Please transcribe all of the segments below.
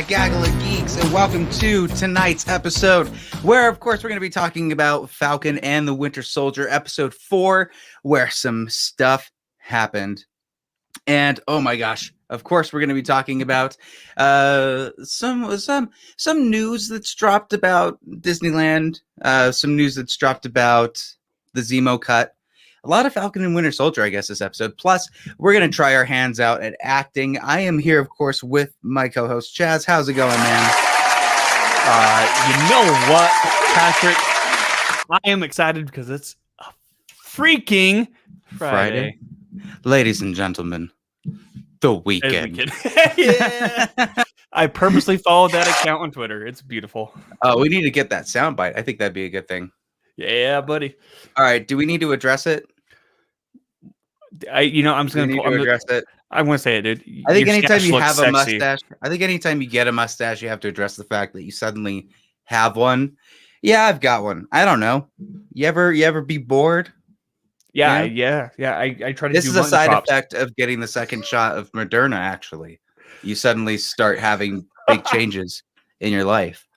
Gaggle of Geeks, and welcome to tonight's episode, where, of course, we're going to be talking about Falcon and the Winter Soldier, episode 4, where some stuff happened. And, oh my gosh, of course, we're going to be talking about some news that's dropped about Disneyland, some news that's dropped about the Zemo cut. A lot of Falcon and Winter Soldier, I guess, this episode. Plus, we're going to try our hands out at acting. I am here, of course, with my co-host, Chaz. How's it going, man? You know what, Patrick? I am excited because it's a freaking Friday. Ladies and gentlemen, the weekend. Yeah. I purposely followed that account on Twitter. It's beautiful. Oh, we need to get that soundbite. I think that'd be a good thing. Yeah, buddy. All right. Do we need to address it? I'm just going to address it. I want to say it, dude. I think anytime you have a mustache, I think anytime you get a mustache, you have to address the fact that you suddenly have one. Yeah, I've got one. I don't know. You ever be bored? Yeah. I try to. This is a side effect of getting the second shot of Moderna. Actually, you suddenly start having big changes in your life.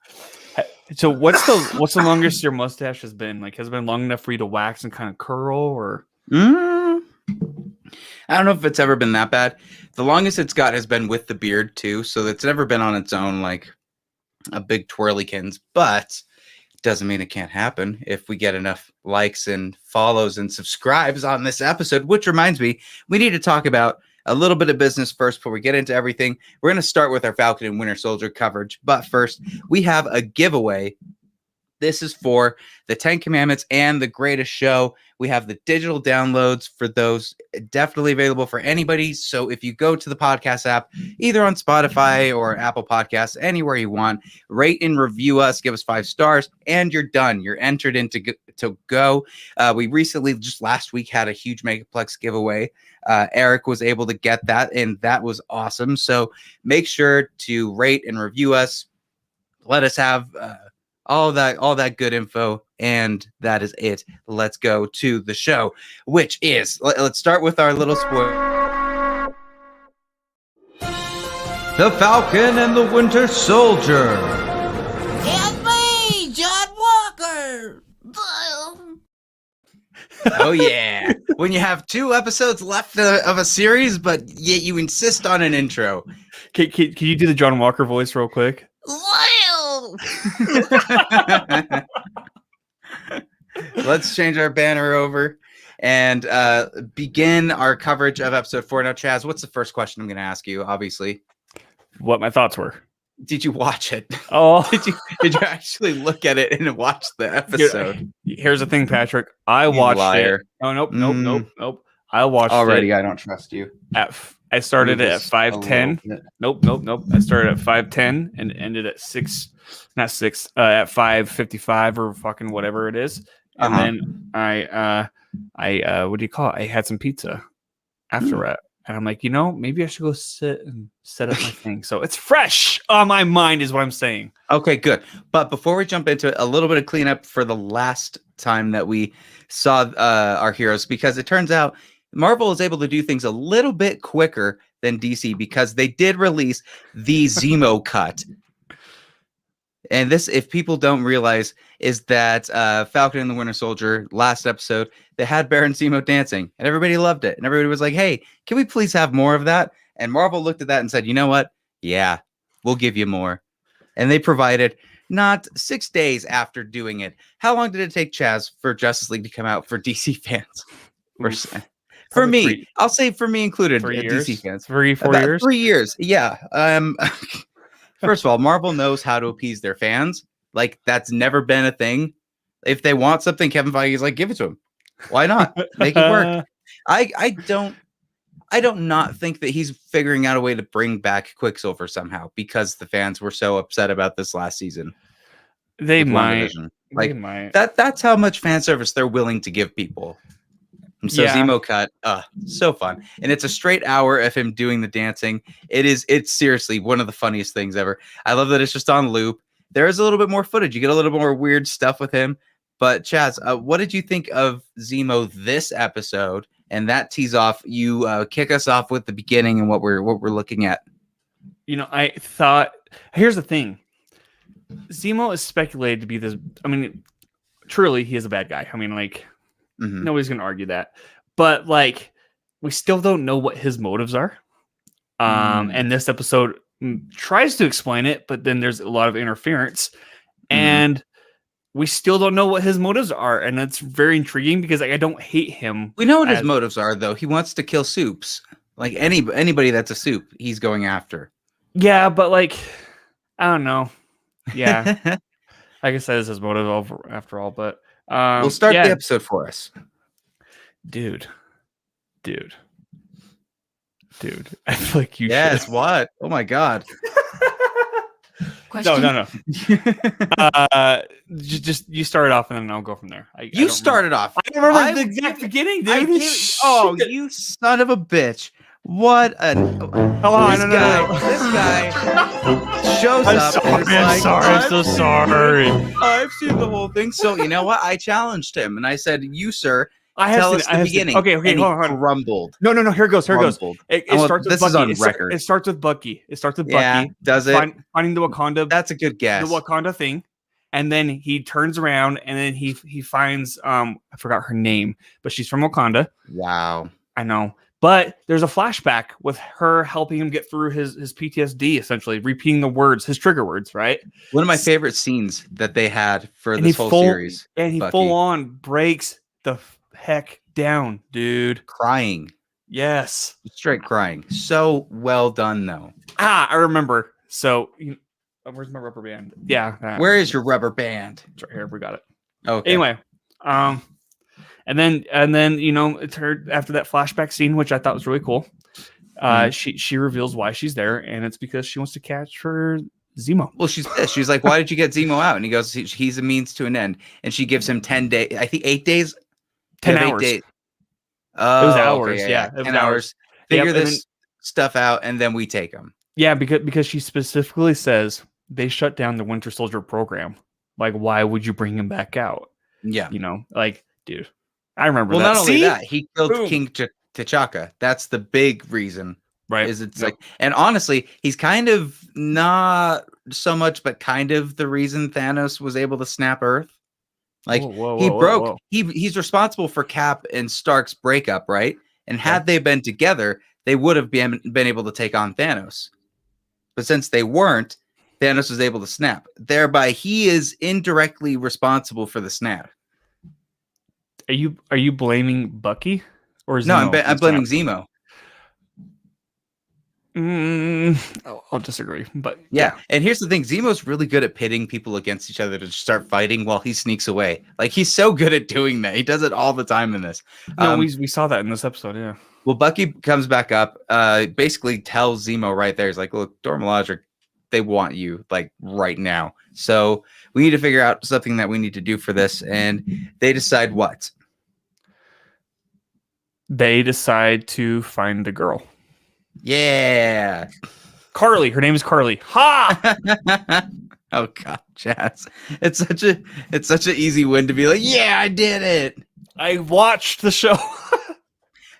So what's the longest your mustache has been? Like, has it been long enough for you to wax and kind of curl, or? I don't know if it's ever been that bad. The longest it's got has been with the beard too, so it's never been on its own like a big twirlykins. But it doesn't mean it can't happen if we get enough likes and follows and subscribes on this episode. Which reminds me, we need to talk about a little bit of business first before we get into everything. We're going to start with our Falcon and Winter Soldier coverage, but first we have a giveaway. This is for the 10 Commandments and the Greatest Show. We have the digital downloads for those, definitely available for anybody. So if you go to the podcast app, either on Spotify or Apple Podcasts, anywhere you want, rate and review us, give us 5 stars, and you're done. You're entered in to go. We recently, just last week, had a huge Megaplex giveaway. Eric was able to get that, and that was awesome. So make sure to rate and review us. Let us have all that good info, and that is it. Let's go to the show, which is, let's start with our little spoiler. The Falcon and the Winter Soldier. It's me, John Walker. Oh yeah, when you have 2 episodes left of a series, but yet you insist on an intro. Can you do the John Walker voice real quick? Well, let's change our banner over and begin our coverage of episode 4. Now, Chaz, what's the first question I'm going to ask you? Obviously, what my thoughts were. Did you watch it? Oh, did you actually look at it and watch the episode? Here's the thing, Patrick. I watched it. Oh, nope. I watched already. It I don't trust you. I started it at 5:10. Nope. I started at 5:10 and ended at 6. Not 6. At 5:55 or fucking whatever it is. And then I what do you call it? I had some pizza after that. And I'm like, maybe I should go sit and set up my thing. So it's fresh on my mind is what I'm saying. Okay, good. But before we jump into it, a little bit of cleanup for the last time that we saw our heroes, because it turns out Marvel is able to do things a little bit quicker than DC because they did release the Zemo cut. And this, if people don't realize, is that Falcon and the Winter Soldier, last episode, they had Baron Zemo dancing, and everybody loved it. And everybody was like, hey, can we please have more of that? And Marvel looked at that and said, you know what? Yeah, we'll give you more. And they provided not 6 days after doing it. How long did it take, Chaz, for Justice League to come out for DC fans? For me, I'll say for me included, DC fans. 4 years? 3 years, yeah. First of all, Marvel knows how to appease their fans. Like, that's never been a thing. If they want something, Kevin Feige is like, give it to them. Why not? Make it work. I don't not think that he's figuring out a way to bring back Quicksilver somehow because the fans were so upset about this last season. They might. That's how much fan service they're willing to give people. And so Zemo cut, so fun. And it's a straight hour of him doing the dancing. It's seriously one of the funniest things ever. I love that it's just on loop. There is a little bit more footage. You get a little more weird stuff with him. But Chaz, what did you think of Zemo this episode? And that tees off, you kick us off with the beginning and what we're looking at. I thought, here's the thing. Zemo is speculated to be this. I mean, truly, he is a bad guy. I mean, like, nobody's going to argue that. But, like, we still don't know what his motives are. And this episode tries to explain it, but then there's a lot of interference. And we still don't know what his motives are. And it's very intriguing because I don't hate him. We know what his motives are, though. He wants to kill soups. Like, anybody that's a soup, he's going after. Yeah, but, like, I don't know. Yeah. I guess that is his motive after all. But we'll start the episode for us. Dude. I feel like you Yes, should. what? Oh, my God. Question? No. Just you start it off and then I'll go from there. You started off. I remember the exact beginning, dude. You son of a bitch. What a... This guy shows up. I'm so sorry. I've seen the whole thing. So, you know what? I challenged him and I said, you, sir, tell us the beginning. Okay, and hold on. Grumbled. No, here it goes. It starts with this Bucky. is on record. It starts with Bucky. Yeah, does it? Finding the Wakanda. That's a good guess. The Wakanda thing. And then he turns around and then he finds I forgot her name, but she's from Wakanda. Wow. I know. But there's a flashback with her helping him get through his PTSD, essentially repeating the words, his trigger words, right? One of my favorite scenes that they had for this whole series. And he full on breaks the heck down, dude. Crying. Yes. Straight crying. So well done, though. I remember. So, where's my rubber band? Yeah. Where is your rubber band? It's right here. We got it. Okay. Anyway, and then it's her after that flashback scene, which I thought was really cool. She reveals why she's there, and it's because she wants to catch her Zemo. Well, she's pissed. She's like, "Why did you get Zemo out?" And he goes, "He's a means to an end." And she gives him 10 days. I think 8 days. 10 hours. 8 days. Oh, it was hours. Okay, yeah, 10 hours. Figure this stuff out, and then we take them. Yeah, because she specifically says they shut down the Winter Soldier program. Like, why would you bring him back out? Yeah, like, dude, I remember. Well, that. not only that, he killed Boom. King T'Chaka. That's the big reason, right? Is it's like, and honestly, he's kind of not so much, but kind of the reason Thanos was able to snap Earth. Like he's responsible for Cap and Stark's breakup, right? And had they been together, they would have been able to take on Thanos. But since they weren't, Thanos was able to snap. Thereby, he is indirectly responsible for the snap. Are you blaming Bucky or Zemo? No, I'm blaming Zemo. I'll disagree, but yeah. And here's the thing: Zemo's really good at pitting people against each other to start fighting while he sneaks away. Like he's so good at doing that. He does it all the time in this. No, we saw that in this episode. Yeah. Well, Bucky comes back up. Basically tells Zemo right there. He's like, "Look, Dora Milaje, they want you like right now. So we need to figure out something that we need to do for this." And they decide what? They decide to find the girl. Yeah. Carly. Her name is Carly. Ha! Oh God, Chaz. It's such an easy win to be like, yeah, I did it. I watched the show.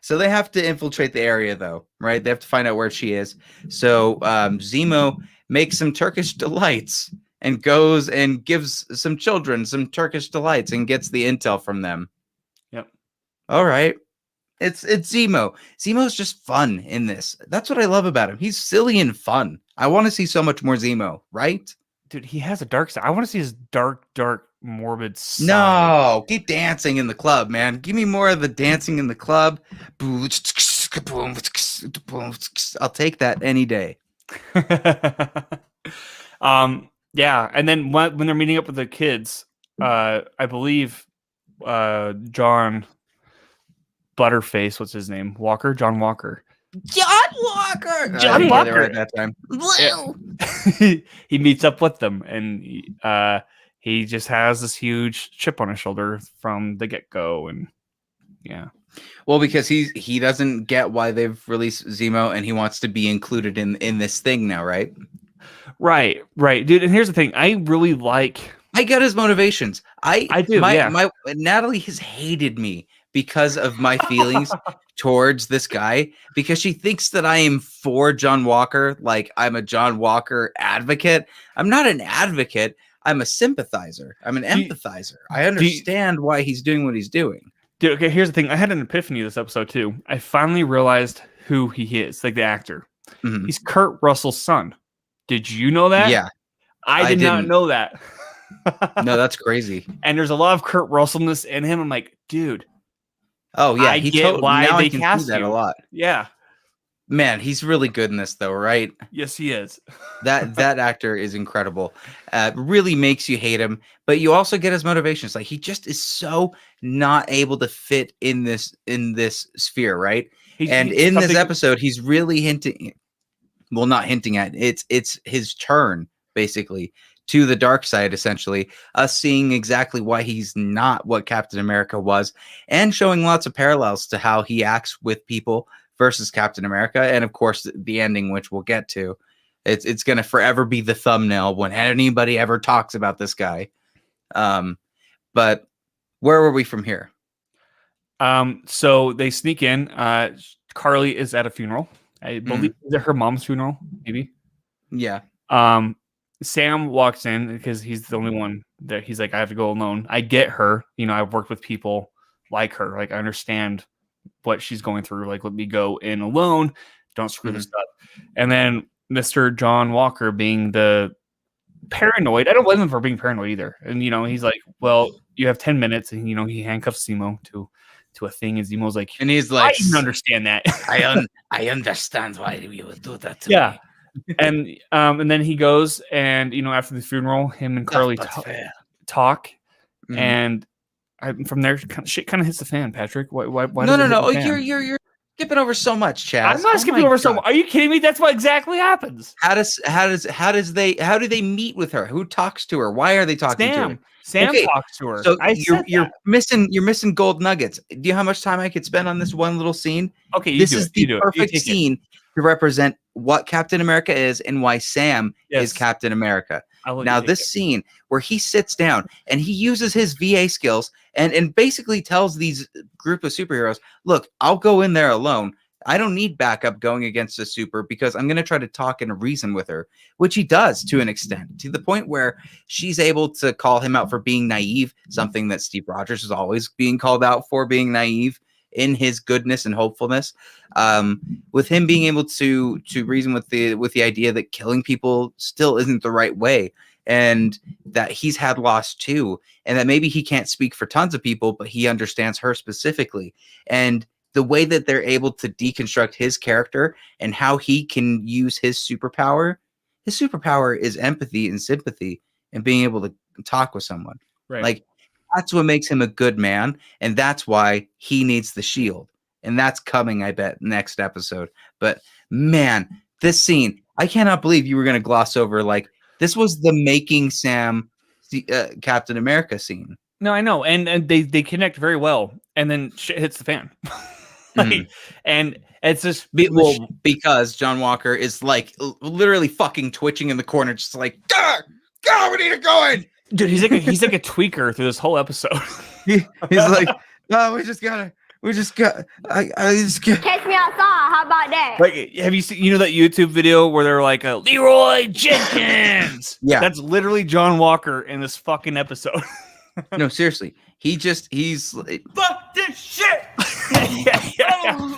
So they have to infiltrate the area though, right? They have to find out where she is. So Zemo makes some Turkish delights and goes and gives some children some Turkish delights and gets the intel from them. Yep. All right. It's Zemo. Zemo's just fun in this. That's what I love about him. He's silly and fun. I want to see so much more Zemo, right? Dude, he has a dark side. I want to see his dark, morbid side. No, keep dancing in the club, man. Give me more of the dancing in the club. I'll take that any day. Yeah, and then when they're meeting up with the kids, I believe John Butterface, what's his name? John Walker. John Walker. John Walker at that time. Yeah. He meets up with them, and he just has this huge chip on his shoulder from the get-go, and yeah. Well, because he doesn't get why they've released Zemo, and he wants to be included in this thing now, right? Right, dude. And here's the thing: I get his motivations. I do. My Natalie has hated me because of my feelings towards this guy, because she thinks that I am for John Walker, like I'm a John Walker advocate. I'm not an advocate. I'm a sympathizer. I'm an empathizer. I understand why he's doing what he's doing. Dude, okay, here's the thing. I had an epiphany this episode too. I finally realized who he is, like the actor. Mm-hmm. He's Kurt Russell's son. Did you know that? Yeah. I did not know that. No, that's crazy. And there's a lot of Kurt Russellness in him. I'm like, dude. Oh yeah, I get why now they I can cast see that you. a lot. Yeah. Man, he's really good in this though, right? Yes, he is. that actor is incredible. Really makes you hate him, but you also get his motivations. Like he just is so not able to fit in this sphere, right? He's in this episode, he's really hinting. Well, not hinting at it's his turn basically to the dark side, essentially. Us seeing exactly why he's not what Captain America was, and showing lots of parallels to how he acts with people versus Captain America, and of course the ending, which we'll get to. It's going to forever be the thumbnail when anybody ever talks about this guy. But where were we from here? So they sneak in. Carly is at a funeral. I believe is it her mom's funeral, maybe. Yeah. Sam walks in because he's the only one that he's like, I have to go alone. I get her. You know, I've worked with people like her. Like I understand what she's going through. Like, let me go in alone. Don't screw this up. And then Mr. John Walker being the paranoid. I don't blame him for being paranoid either. And, you know, he's like, well, you have 10 minutes. And, you know, he handcuffs Zemo to a thing. And Zemo's like, and he's like, I didn't understand that. I understand why you would do that to me. And then he goes and, you know, after the funeral, him and Carly talk. And from there, shit kind of hits the fan, Patrick. Why no. You're skipping over so much, Chaz. I'm not skipping over so much. Are you kidding me? That's what exactly happens. How do they meet with her? Who talks to her? Why are they talking to her? Sam talks to her. So you're missing gold nuggets. Do you know how much time I could spend on this one little scene? Okay, this is the perfect scene to represent what Captain America is and why Sam is Captain America. Now, this scene where he sits down and he uses his VA skills and basically tells these group of superheroes, look, I'll go in there alone. I don't need backup going against a super because I'm going to try to talk and reason with her, which he does to an extent, to the point where she's able to call him out for being naive, something that Steve Rogers is always being called out for, being naive in his goodness and hopefulness. With him being able to reason with the idea that killing people still isn't the right way, and that he's had loss too, and that maybe he can't speak for tons of people, but he understands her specifically. And the way that they're able to deconstruct his character and how he can use his superpower is empathy and sympathy and being able to talk with someone. Right. Like, that's what makes him a good man, and that's why he needs the shield. And that's coming, I bet, next episode. But man, this scene, I cannot believe you were going to gloss over. Like, this was the making Sam Captain America scene. No, I know, and they connect very well, and then shit hits the fan. And it's just because John Walker is like literally fucking twitching in the corner, just like, go, we need to go in. Dude, he's like a tweaker through this whole episode. He's like, no, I just got catch me outside. How about that? Like, have you seen, that YouTube video where they're like, Leroy Jenkins? Yeah, that's literally John Walker in this fucking episode. No, seriously, he's like, fuck this shit.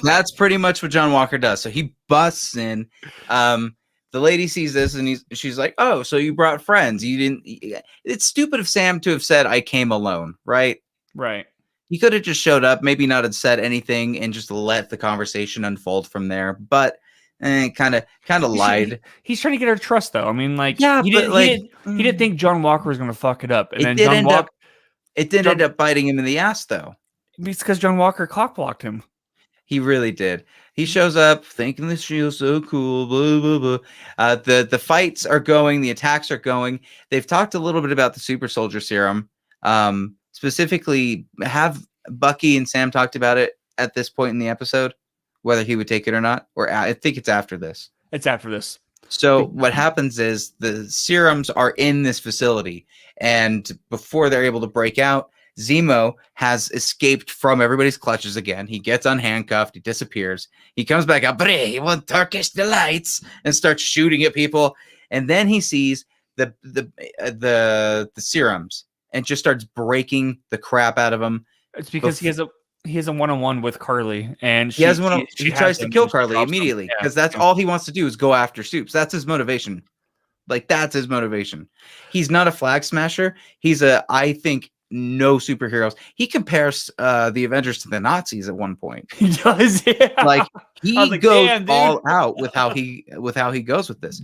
That's pretty much what John Walker does. So he busts in. The lady sees this and she's like, oh, so you brought friends. You didn't. It's stupid of Sam to have said, I came alone, right? Right. He could have just showed up, maybe not have said anything, and just let the conversation unfold from there. But kind of lied. He's trying to get her trust, though. I mean, like, yeah, he didn't think John Walker was going to fuck it up, and then it did end up biting him in the ass, though. It's because John Walker cockblocked him. He really did. He shows up thinking the shield's so cool, blah, blah, blah. The fights are going. The attacks are going. They've talked a little bit about the super soldier serum. Specifically, have Bucky and Sam talked about it at this point in the episode, whether he would take it or not? Or I think it's after this. It's after this. So what happens is the serums are in this facility, and before they're able to break out, Zemo has escaped from everybody's clutches again. He gets unhandcuffed. He disappears. He comes back up, but hey, you want Turkish delights, and starts shooting at people. And then he sees the serums and just starts breaking the crap out of them. It's because he has a one-on-one with Carly, and he tries to kill Carly immediately because that's all he wants to do is go after Soups. That's his motivation. Like, that's his motivation. He's not a flag smasher. He's I think, no superheroes. He compares the Avengers to the Nazis at one point. He does, yeah. Like, he goes all out with how he goes with this.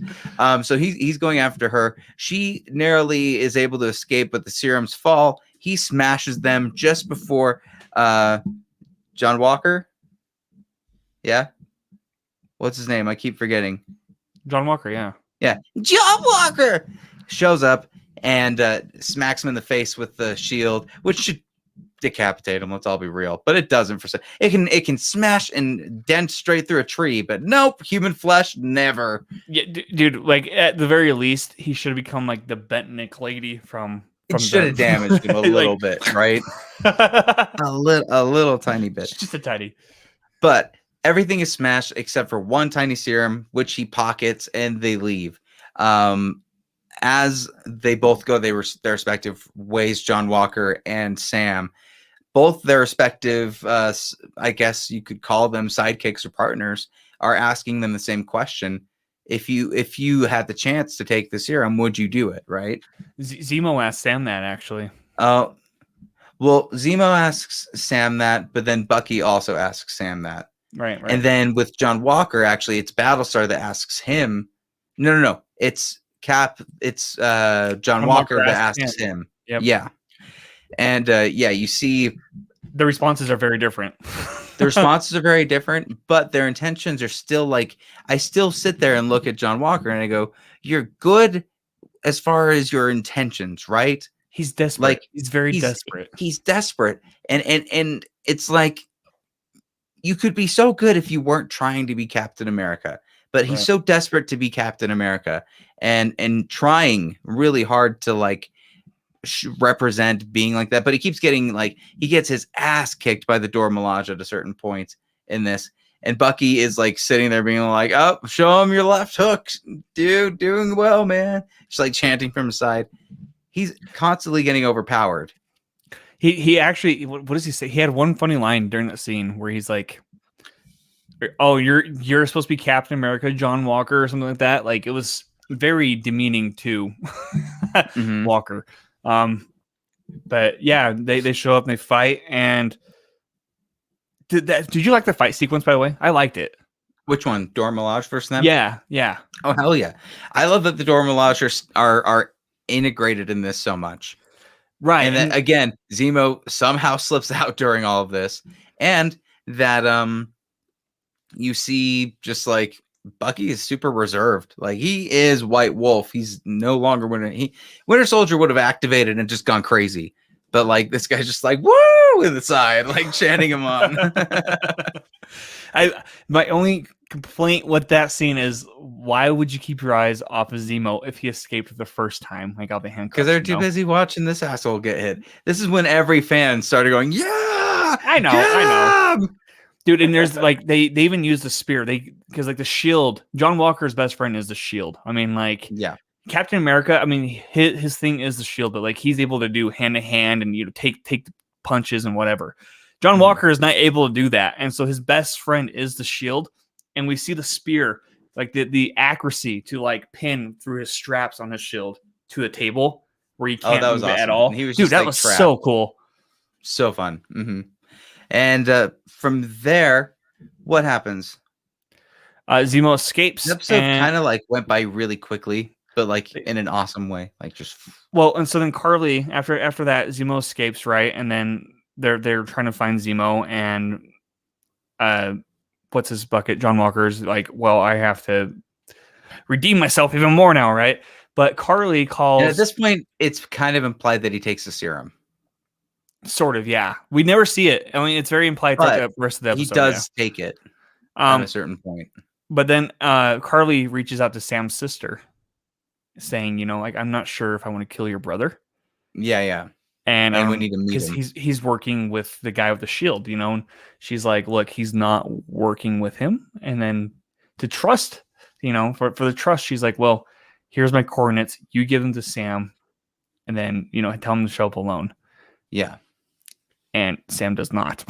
So he's going after her. She narrowly is able to escape, but the serums fall. He smashes them just before John Walker. Yeah. What's his name? I keep forgetting. John Walker, yeah. Yeah. John Walker shows up and smacks him in the face with the shield, which should decapitate him. Let's all be real. But it doesn't for it can smash and dent straight through a tree, but nope, human flesh, never. Yeah, dude, like at the very least, he should have become like the Bentnick lady from It should have damaged him a little bit, right? a little tiny bit. Just a tiny. But everything is smashed except for one tiny serum, which he pockets, and they leave. As they both go their respective ways, John Walker and Sam, both their respective, I guess you could call them sidekicks or partners, are asking them the same question. If you had the chance to take the serum, would you do it, right? Zemo asked Sam that, actually. Oh, well, Zemo asks Sam that, but then Bucky also asks Sam that. Right. And then with John Walker, actually, it's Battlestar that asks him. No. It's Cap. It's John Walker that asks him. Yep. Yeah. And you see the responses are very different. The responses are very different, but their intentions are still like, I still sit there and look at John Walker and I go, you're good as far as your intentions, right? He's desperate. Like, he's desperate. He's desperate. And it's like, you could be so good if you weren't trying to be Captain America, but he's so desperate to be Captain America and trying really hard to like represent being like that. But he keeps getting he gets his ass kicked by the Dora Milaje at a certain point in this. And Bucky is like sitting there being like, oh, show him your left hook, dude, doing well, man. Just like chanting from the side. He's constantly getting overpowered. He actually, what does he say? He had one funny line during that scene where he's like, "Oh, you're supposed to be Captain America, John Walker," or something like that. Like, it was very demeaning to Walker. But yeah, they show up and they fight. And did you like the fight sequence? By the way, I liked it. Which one, Dora Milaje versus them? Yeah. Oh hell yeah! I love that the Dora Milaje are integrated in this so much. Right. And then again, Zemo somehow slips out during all of this. And that you see just like Bucky is super reserved. Like, he is White Wolf. He's no longer Winter Soldier would have activated and just gone crazy. But like, this guy's just like, woo, in the side, like chanting him on. My only complaint with that scene is, why would you keep your eyes off of Zemo if he escaped the first time? Like, out the handcuffs. Because they're too busy watching this asshole get hit. This is when every fan started going, yeah, I know. Dude, and there's like, they even use the spear. Because like the shield, John Walker's best friend is the shield. I mean, like, yeah. Captain America, I mean, his thing is the shield, but like, he's able to do hand to hand and take the punches and whatever. John Walker is not able to do that, and so his best friend is the shield, and we see the spear, like the accuracy to like pin through his straps on his shield to the table where he can't move it at all. He was Dude, that was trapped. so cool, so fun. And from there, what happens? Zemo escapes. The episode kind of like went by really quickly, but like in an awesome way, like just and so then Carly, after that, Zemo escapes, right, and then they're trying to find Zemo, and what's his bucket? John Walker's like, well, I have to redeem myself even more now, right? But Carly calls. And at this point, it's kind of implied that he takes the serum. Sort of, yeah. We never see it. I mean, it's very implied throughout the rest of the episode. He does take it at a certain point. But then Carly reaches out to Sam's sister, saying, like, I'm not sure if I want to kill your brother. Yeah. And we need to meet because him. he's working with the guy with the shield, and she's like, look, he's not working with him. And then to trust, for the trust, she's like, well, here's my coordinates. You give them to Sam, and then tell him to show up alone. Yeah. And Sam does not.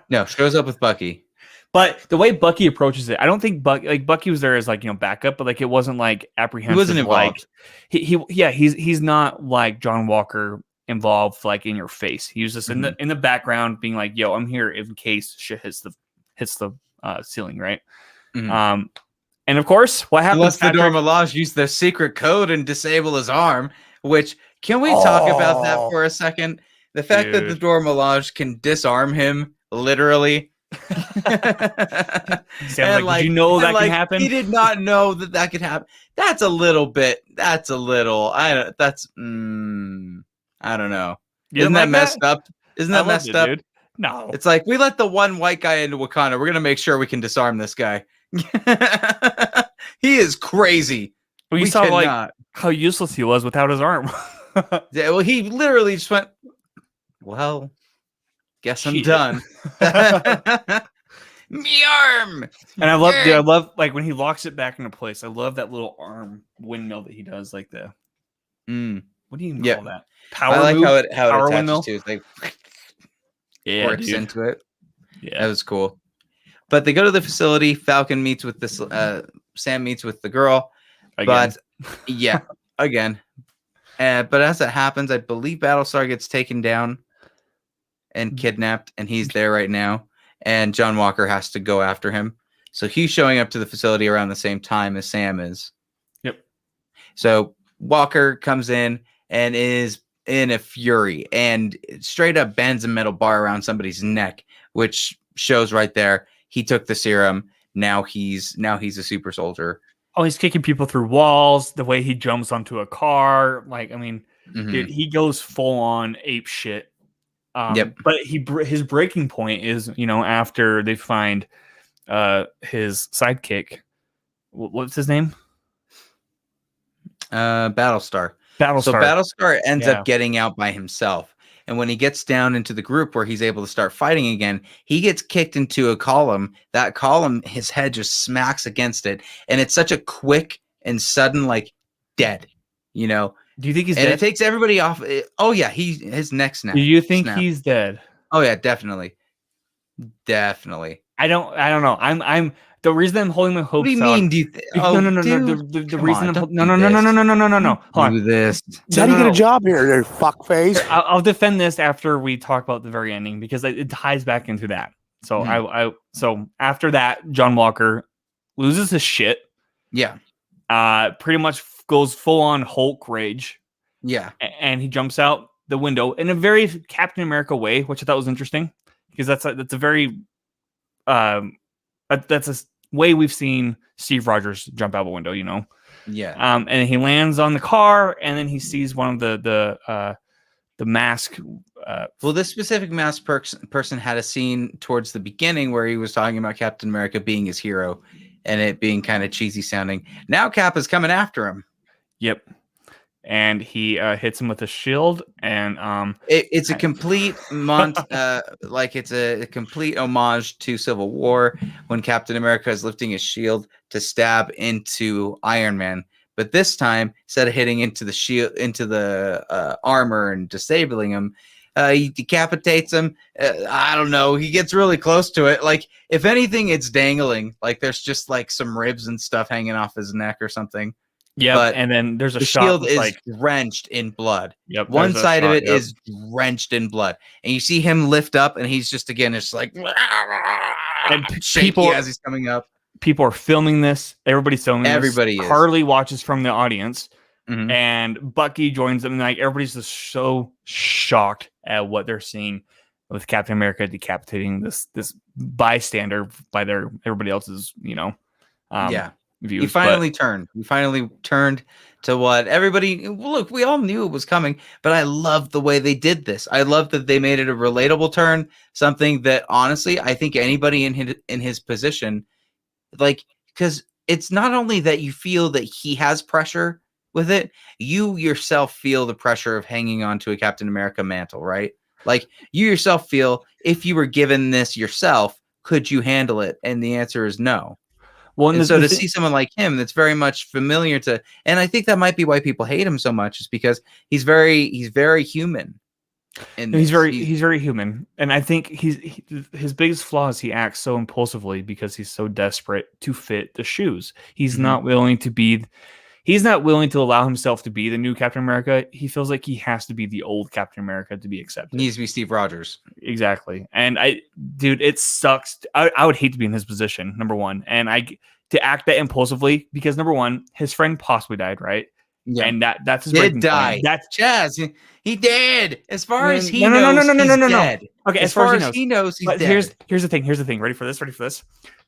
No, shows up with Bucky. But the way Bucky approaches it, I don't think Bucky was there as backup, but it wasn't apprehensive. He wasn't involved. He's not like John Walker involved in your face. He was just in the background being like, yo, I'm here in case shit hits the ceiling, right? Mm-hmm. And of course, what happens? Unless the Dormelage used their secret code and disable his arm, which can we talk about that for a second? The fact that the Dormelage can disarm him literally. Sam, did you know that can happen? He did not know that could happen. That's a little. I don't know. Isn't that messed up? Isn't that messed up? Dude. No. It's like, we let the one white guy into Wakanda. We're going to make sure we can disarm this guy. He is crazy. We saw how useless he was without his arm. Yeah, well, he literally just went, well, guess I'm done. Me arm. And I love when he locks it back into place. I love that little arm windmill that he does, what do you call that? Power. I like move? how it attaches windmill? to. It's works dude. into it. Yeah, that was cool. But they go to the facility. Falcon meets with this. Sam meets with the girl. Again. But yeah, again. But as that happens, I believe Battlestar gets taken down and kidnapped, and he's there right now. And John Walker has to go after him. So he's showing up to the facility around the same time as Sam is. Yep. So Walker comes in and is in a fury and straight up bends a metal bar around somebody's neck, which shows right there he took the serum. Now he's a super soldier. Oh, he's kicking people through walls. The way he jumps onto a car, dude, he goes full on ape shit. Yep. But his breaking point is, after they find his sidekick. What's his name? Battlestar. So Battlestar ends up getting out by himself. And when he gets down into the group where he's able to start fighting again, he gets kicked into a column. That column, his head just smacks against it. And it's such a quick and sudden, dead, Do you think he's dead? And it takes everybody off. Oh, yeah. His neck snapped. Do you think he's dead? Oh, yeah, definitely. Definitely. I don't know. I'm the reason I'm holding my hopes. What do you mean? Do you no. The reason no. Hold on. Do this. How do you get a job here, you fuckface? I'll defend this after we talk about the very ending because it ties back into that. So so after that, John Walker loses his shit. Yeah. Pretty much goes full on Hulk rage. Yeah. And he jumps out the window in a very Captain America way, which I thought was interesting because that's a very that's a way we've seen Steve Rogers jump out of a window, Yeah. And he lands on the car, and then he sees one of the mask. Well, this specific mask person had a scene towards the beginning where he was talking about Captain America being his hero, and it being kind of cheesy sounding. Now Cap is coming after him. Yep. And he hits him with a shield, and it's a complete it's a complete homage to Civil War when Captain America is lifting his shield to stab into Iron Man, but this time instead of hitting into the shield, into the armor and disabling him, he decapitates him. I don't know. He gets really close to it. If anything, it's dangling. There's just some ribs and stuff hanging off his neck or something. Yeah, and then there's a shot shield is drenched in blood. Yep, one side of it is drenched in blood, and you see him lift up, and he's just and shaky as he's coming up. People are filming this. Everybody's filming this. Everybody is. Carly watches from the audience, mm-hmm. and Bucky joins them. And everybody's just so shocked at what they're seeing with Captain America decapitating this bystander by everybody else's views. He finally turned. We finally turned to what everybody. Look, we all knew it was coming, but I love the way they did this. I love that they made it a relatable turn. Something that honestly, I think anybody in his position, because it's not only that you feel that he has pressure with it, you yourself feel the pressure of hanging on to a Captain America mantle, right? Like you yourself feel if you were given this yourself, could you handle it? And the answer is no. Well, and so to see someone like him that's very much familiar to, and I think that might be why people hate him so much, is because he's very human. And he's very human, and I think his biggest flaw is he acts so impulsively because he's so desperate to fit the shoes. He's not willing to allow himself to be the new Captain America. He feels like he has to be the old Captain America to be accepted. He needs to be Steve Rogers. Exactly. And dude, it sucks. I would hate to be in his position, number one, and to act that impulsively because number one, his friend possibly died, right? Yeah, and that's his did die. Point. That's Chaz. He did. As far as he knows, he's dead. Okay, as far as he knows, he's dead. Here's the thing. Ready for this?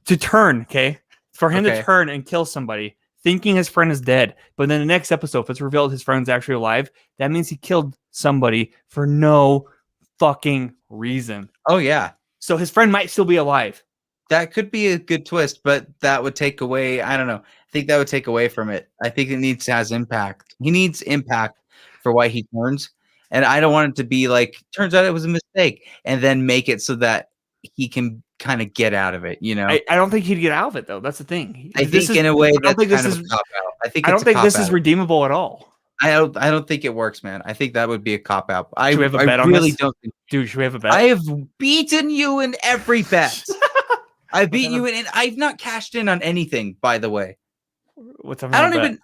To turn, okay, for him to turn and kill somebody, thinking his friend is dead, but then the next episode, if it's revealed his friend's actually alive, that means he killed somebody for no fucking reason. Oh yeah. So his friend might still be alive. That could be a good twist, but that would take away. I don't know. I think that would take away from it. I think it has impact. He needs impact for why he turns. And I don't want it to be like, turns out it was a mistake, and then make it so that he can kind of get out of it, you know? I don't think he'd get out of it, though. That's the thing. I think in a way that's kind of a cop-out. I don't think this is redeemable at all. I don't think it works, man. I think that would be a cop-out. Should we have a bet on this? Don't think... Dude, should we have a bet? I have beaten you in every bet. I've beaten you in, and I've not cashed in on anything, by the way. What's I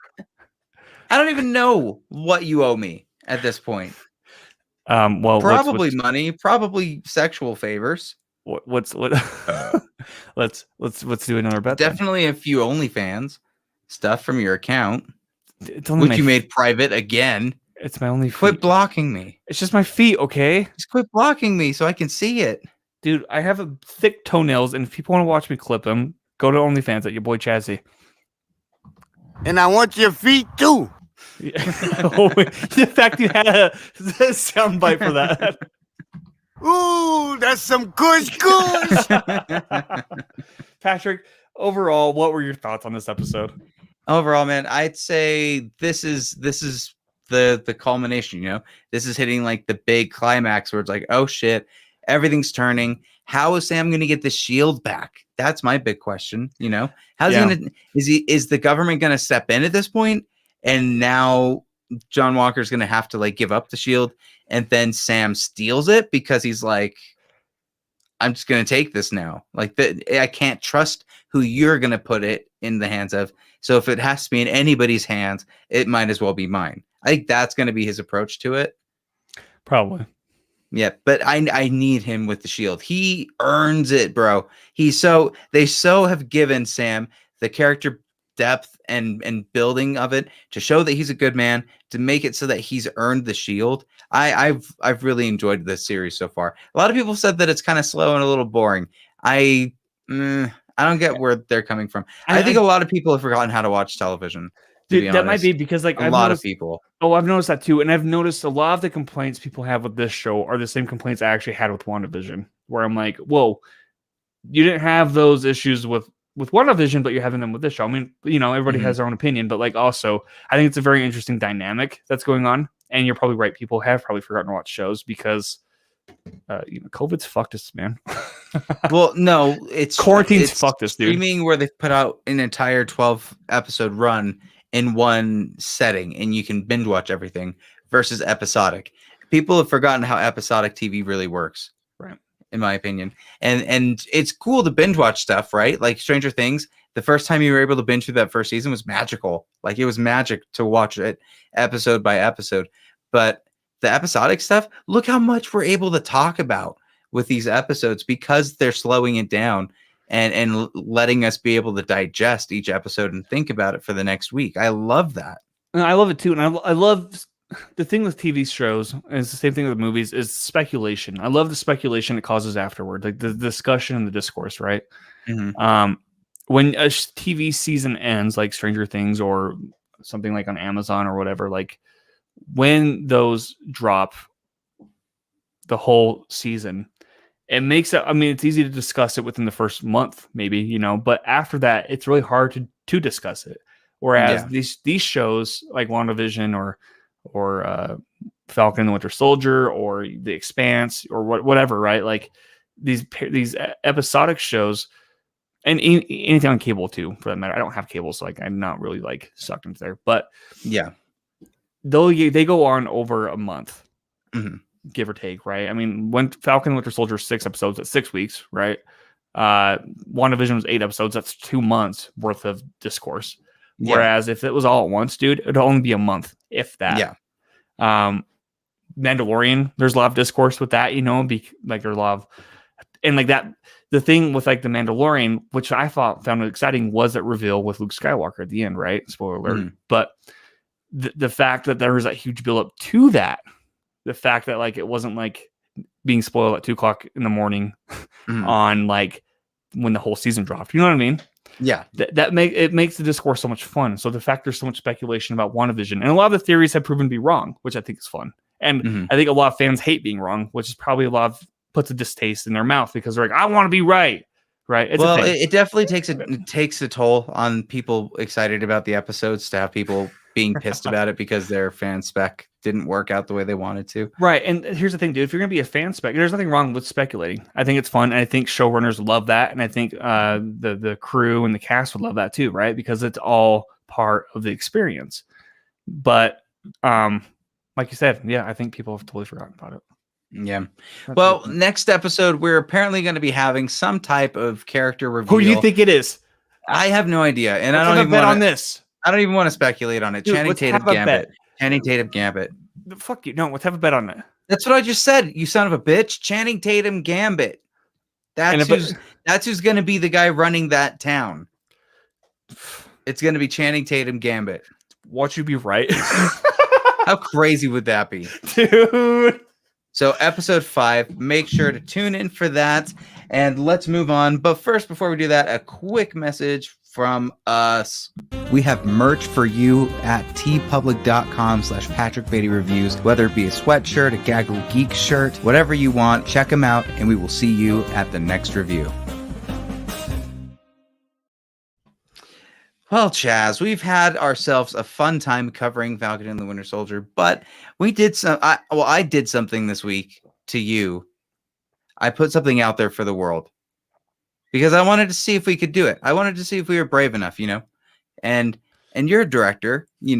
don't even know what you owe me at this point. Well, probably money, probably sexual favors. Let's do another bet. Definitely a few OnlyFans stuff from your account, which you made private again. It's my only. Quit blocking me. It's just my feet, okay? Just quit blocking me so I can see it. Dude, I have a thick toenails, and if people want to watch me clip them, go to OnlyFans at your boy Chazzy. And I want your feet too. The fact you had a soundbite for that. Ooh, that's some kush. Patrick, overall, what were your thoughts on this episode? Overall, man, I'd say this is the culmination, you know? This is hitting like the big climax where it's like, oh shit, everything's turning. How is Sam going to get the shield back? That's my big question, you know? Is the government going to step in at this point? And now John Walker's going to have to like give up the shield, and then Sam steals it because he's like, I'm just going to take this now. Like I can't trust who you're going to put it in the hands of. So if it has to be in anybody's hands, it might as well be mine. I think that's going to be his approach to it. Probably. Yeah, but I need him with the shield. He earns it, bro. They have given Sam the character depth and building of it to show that he's a good man, to make it so that he's earned the shield. I've really enjoyed this series so far. A lot of people said that it's kind of slow and a little boring. I don't get where they're coming from. I think a lot of people have forgotten how to watch television. Dude, that might be because like a lot of people. Oh, I've noticed that too, and I've noticed a lot of the complaints people have with this show are the same complaints I actually had with WandaVision, where I'm like, whoa, you didn't have those issues with WandaVision, but you're having them with this show. I mean, you know, everybody has their own opinion, but like also, I think it's a very interesting dynamic that's going on, and you're probably right. People have probably forgotten to watch shows because COVID's fucked us, man. Well, no, quarantine's fucked us, dude. Streaming where they've put out an entire 12 episode run in one setting, and you can binge watch everything versus episodic. People have forgotten how episodic TV really works, right? In my opinion, and it's cool to binge watch stuff, right? Like Stranger Things. The first time you were able to binge through that first season was magical. Like it was magic to watch it episode by episode. But the episodic stuff, look how much we're able to talk about with these episodes because they're slowing it down and letting us be able to digest each episode and think about it for the next week. I love that. And I love it too. And I love the thing with TV shows, and it's the same thing with movies, is speculation. I love the speculation it causes afterward, like the discussion and the discourse, right? Mm-hmm. When a TV season ends, like Stranger Things or something like on Amazon or whatever, like when those drop the whole season, it makes it, I mean, it's easy to discuss it within the first month, maybe, you know, but after that, it's really hard to discuss it. Whereas these shows like WandaVision or Falcon and the Winter Soldier or The Expanse or whatever, right? Like these episodic shows, and anything on cable too, for that matter. I don't have cable, so like I'm not really like sucked into there. But yeah, they go on over a month, mm-hmm. give or take, right? I mean, when Falcon and Winter Soldier 6 episodes, that's 6 weeks, right? WandaVision was 8 episodes. That's 2 months worth of discourse. Yeah. Whereas if it was all at once, dude, it'd only be a month, if that. Yeah. Mandalorian, there's a lot of discourse with that, like there's a lot of, and like that. The thing with like the Mandalorian, which I found exciting, was that reveal with Luke Skywalker at the end, right? Spoiler alert. Mm-hmm. But the fact that there was that huge build up to that, the fact that like it wasn't like being spoiled at 2:00 in the morning on like when the whole season dropped, you know what I mean? Yeah, that makes the discourse so much fun. So the fact there's so much speculation about WandaVision, and a lot of the theories have proven to be wrong, which I think is fun. And I think a lot of fans hate being wrong, which is probably a lot of puts a distaste in their mouth because they're like, I want to be right. Right. It's it definitely takes a toll on people excited about the episodes to have people being pissed about it because their fan spec didn't work out the way they wanted to. Right. And here's the thing, dude. If you're going to be a fan spec, there's nothing wrong with speculating. I think it's fun. And I think showrunners love that. And I think the crew and the cast would love that too, right? Because it's all part of the experience. But like you said, yeah, I think people have totally forgotten about it. Yeah. Well, next episode, we're apparently going to be having some type of character reveal. Who do you think it is? I have no idea. And I don't even bet on this. I don't even want to speculate on it. Dude, Channing Tatum Gambit. Channing Tatum Gambit. Fuck you. No, let's have a bet on that. That's what I just said. You son of a bitch. Channing Tatum Gambit. That's who's going to be the guy running that town. It's going to be Channing Tatum Gambit. Watch you be right. How crazy would that be? Dude. So episode 5, make sure to tune in for that. And let's move on. But first, before we do that, a quick message from us. We have merch for you at tpublic.com/Patrick Beatty Reviews. Whether it be a sweatshirt, a Gaggle of Geeks shirt, whatever you want, check them out. And we will see you at the next review. Well, Chaz, we've had ourselves a fun time covering Falcon and the Winter Soldier, but we did I did something this week to you. I put something out there for the world because I wanted to see if we could do it. I wanted to see if we were brave enough, and you're a director, you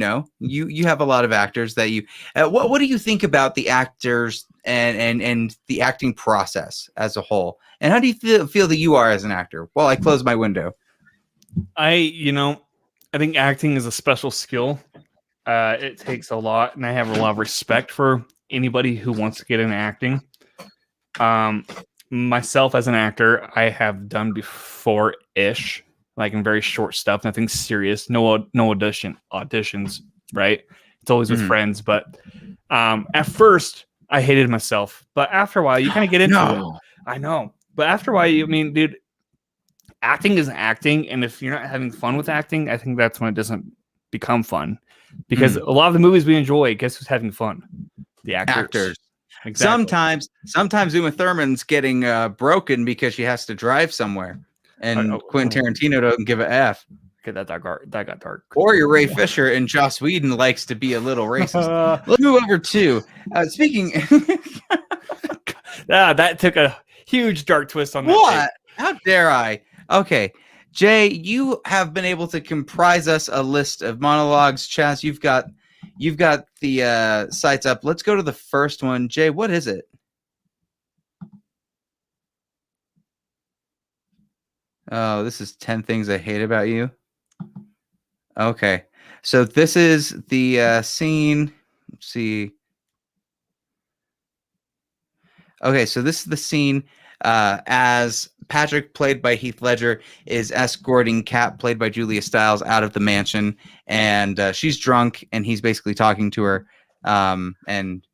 have a lot of actors that you, what do you think about the actors and the acting process as a whole? And how do you feel that you are as an actor? Well, I close my window. I think acting is a special skill. It takes a lot, and I have a lot of respect for anybody who wants to get into acting. Myself as an actor, I have done before-ish, like in very short stuff, nothing serious, no auditions, right? It's always with friends, but at first I hated myself, but after a while you kind of get into it. I know, but after a while, dude, acting isn't acting, and if you're not having fun with acting, I think that's when it doesn't become fun. Because a lot of the movies we enjoy, guess who's having fun? The actors. Exactly. Sometimes Uma Thurman's getting broken because she has to drive somewhere, and Quentin Tarantino doesn't give a F. Okay, that got dark. Or you're Ray Fisher, and Joss Whedon likes to be a little racist. Let's move over to speaking. That took a huge dark twist on that. What? How dare I? Okay, Jay, you have been able to comprise us a list of monologues. Chaz, you've got the sites up. Let's go to the first one. Jay, what is it? Oh, this is 10 Things I Hate About You. Okay, so this is the scene. Let's see. Okay, so this is the scene as Patrick, played by Heath Ledger, is escorting Kat, played by Julia Stiles, out of the mansion, and she's drunk, and he's basically talking to her, and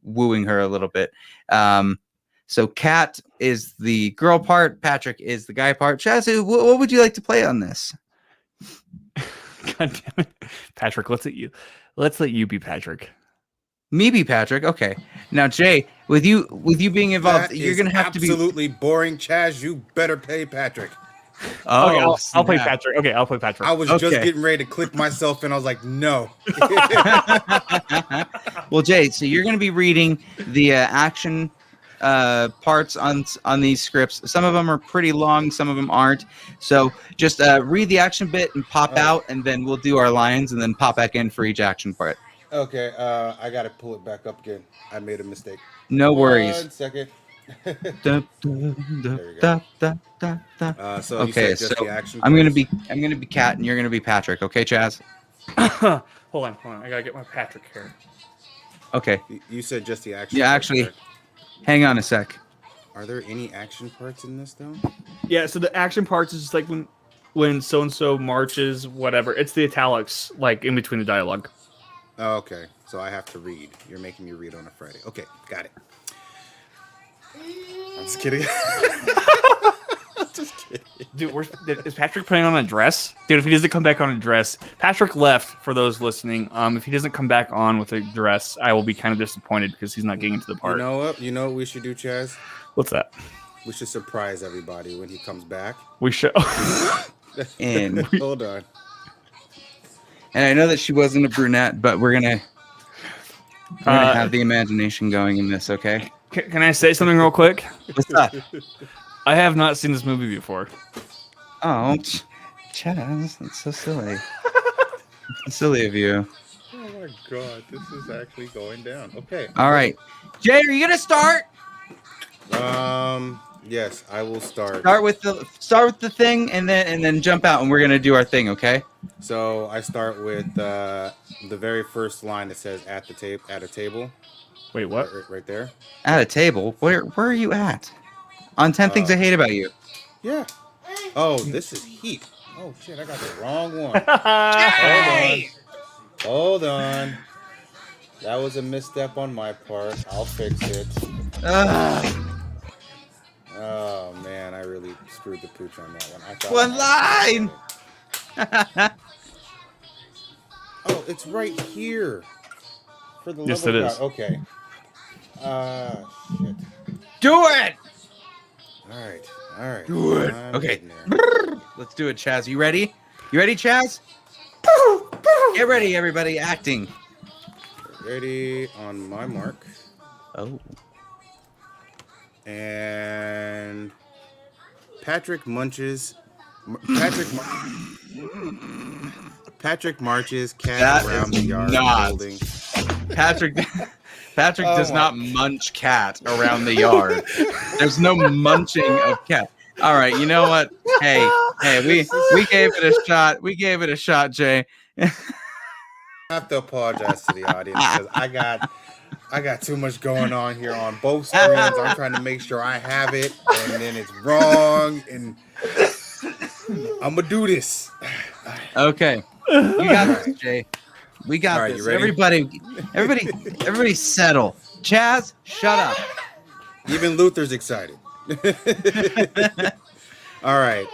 wooing her a little bit. So Kat is the girl part, Patrick is the guy part. Chaz, what would you like to play on this? God damn it, Patrick, let's let you be Patrick. Me be Patrick. Okay. Now, Jay, with you being involved, you're gonna have to be absolutely boring. Chaz, you better pay Patrick. Oh, Okay, I'll play snap. Patrick. Okay, I'll play Patrick. I was just Okay. getting ready to click myself, and I was like, no. Well, Jay, so you're going to be reading the action parts on these scripts. Some of them are pretty long, some of them aren't. So just read the action bit and pop out, and then we'll do our lines, and then pop back in for each action part. Okay, I gotta pull it back up again. I made a mistake. No worries. 1 second. So So you said just the action I'm gonna parts? be Cat, and you're gonna be Patrick. Okay, Chaz. Hold on. I gotta get my Patrick here. Okay. You said just the action. Yeah, parts, actually, correct? hang on a sec. Are there any action parts in this though? Yeah, so the action parts is just like when so and so marches, whatever. It's the italics, like in between the dialogue. Oh, okay, so I have to read. You're making me read on a Friday. Okay, got it. I'm just kidding. Just kidding. Dude, is Patrick putting on a dress? Dude, if he doesn't come back on a dress, Patrick left. For those listening, if he doesn't come back on with a dress, I will be kind of disappointed because he's not getting into the part. You know what? You know what we should do, Chaz? What's that? We should surprise everybody when he comes back. We should. And Hold on. and I know that she wasn't a brunette, but we're gonna have the imagination going in this. Okay. Can I say something real quick? What's up? I have not seen this movie before. Oh, Chaz, that's so silly. That's silly of you. Oh my god, this is actually going down. Okay. All right, Jay, are you gonna start? Yes, I will start. Start with the thing, and then jump out, and we're gonna do our thing. Okay. So I start with the very first line that says at a table. Wait, what? Right there. At a table. Where are you at? On 10 Things I Hate About You. Yeah. Oh, this is Heat. Oh shit, I got the wrong one. Hold on. That was a misstep on my part. I'll fix it. Oh man, I really screwed the pooch on that one. I thought One line. Oh, it's right here. For the Yes, love of it God. is. Okay. Shit. Do it. All right. Do it. I'm Okay. getting there. Let's do it, Chaz. You ready? You ready, Chaz? Get ready, everybody. Acting. Ready on my mark. Oh. And Patrick marches cat That around is the yard not- holding. Patrick Oh does my- not munch cat around the yard. There's no munching of cat. All right, you know what? Hey, we gave it a shot. We gave it a shot, Jay. I have to apologize to the audience because I got too much going on here on both screens. I'm trying to make sure I have it, and then it's wrong, and I'm gonna do this. Okay. You got this, Jay. We got All right, this. you ready? Everybody settle. Chaz, shut up. Even Luther's excited. All right.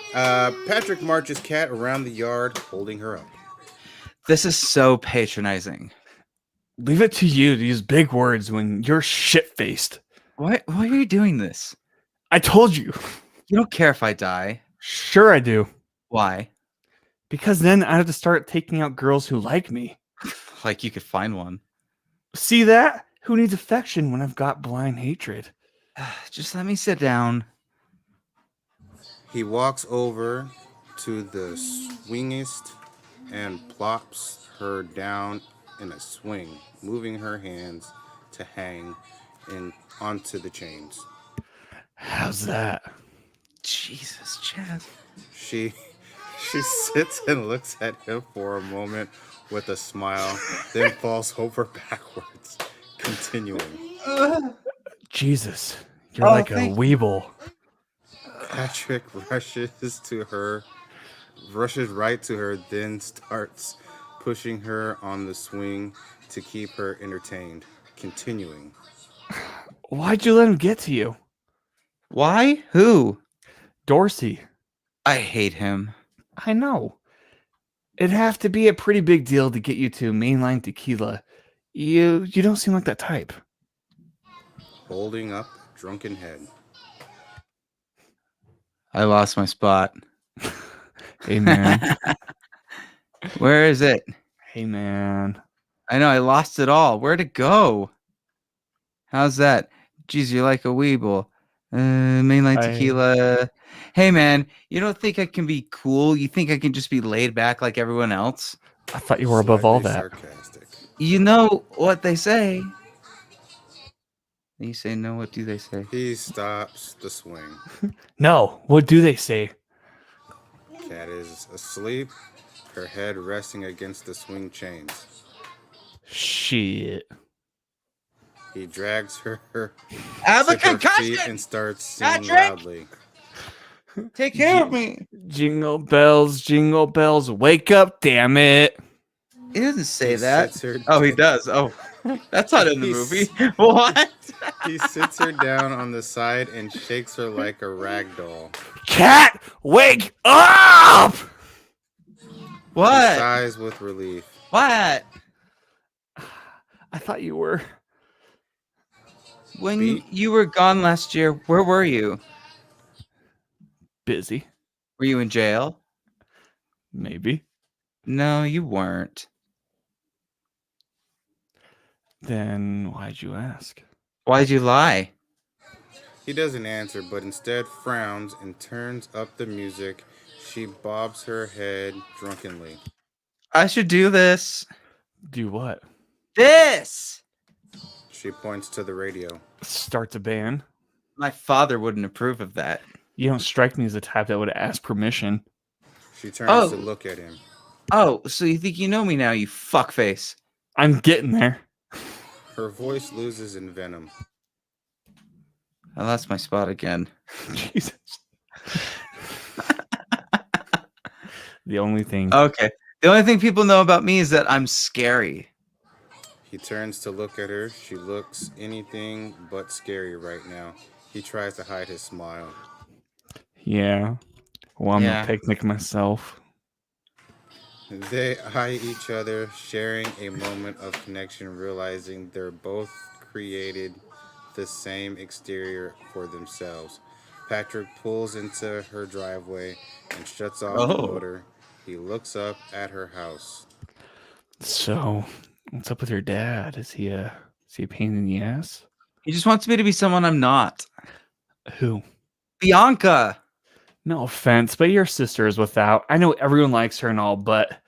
Patrick marches cat around the yard holding her up. This is so patronizing. Leave it to you to use big words when you're shit-faced. Why are you doing this? I told you. You don't care if I die. Sure I do. Why? Because then I have to start taking out girls who like me. Like you could find one. See that? Who needs affection when I've got blind hatred? Just let me sit down. He walks over to the swingist and plops her down in a swing, moving her hands to hang onto the chains. How's that? Jesus, Chaz. She sits and looks at him for a moment with a smile, then falls over backwards, continuing. Jesus, you're like a weeble. Patrick rushes right to her, then starts pushing her on the swing to keep her entertained, continuing. Why'd you let him get to you? Why? Who? Dorsey. I hate him. I know. It'd have to be a pretty big deal to get you to mainline tequila. You don't seem like that type. Holding up drunken head. I lost my spot. Hey man. Where is it? Hey man. I know I lost it all. Where'd it go? How's that? Geez, you're like a weeble. Mainline tequila. Hey man, you don't think I can be cool? You think I can just be laid back like everyone else? I thought you were above all that. Sarcastic. You know what they say. You say no, what do they say? He stops the swing. No, what do they say? Cat is asleep, her head resting against the swing chains. Shit. He drags her I have a to her feet concussion! and starts singing Patrick! loudly. Take care of me. Jingle bells, wake up, damn it. He doesn't say He that. sits her Oh, he does. Oh, that's not in the He's- movie. What? He sits her down on the side and shakes her like a rag doll. Cat, wake up! He What? sighs with relief. What? I thought you were When Beat. you were gone last year, where were you? busy. Were you in jail? Maybe. No, you weren't. Then why'd you ask? Why'd you lie? He doesn't answer, but instead frowns and turns up the music. She bobs her head drunkenly. I should do this. Do what? This! She points to the radio. Start a band? My father wouldn't approve of that. You don't strike me as the type that would ask permission. She turns Oh. to look at him. Oh, so you think you know me now, you fuckface? I'm getting there. Her voice loses in venom. I lost my spot again. Jesus. The only thing. Okay. The only thing people know about me is that I'm scary. He turns to look at her. She looks anything but scary right now. He tries to hide his smile. Yeah. Well, I'm Yeah. a picnic myself. They eye each other, sharing a moment of connection, realizing they're both created the same exterior for themselves. Patrick pulls into her driveway and shuts off the Oh. motor. He looks up at her house. So, what's up with your dad? Is he a pain in the ass? He just wants me to be someone I'm not. Who? Bianca. No offense, but your sister is without. I know everyone likes her and all, but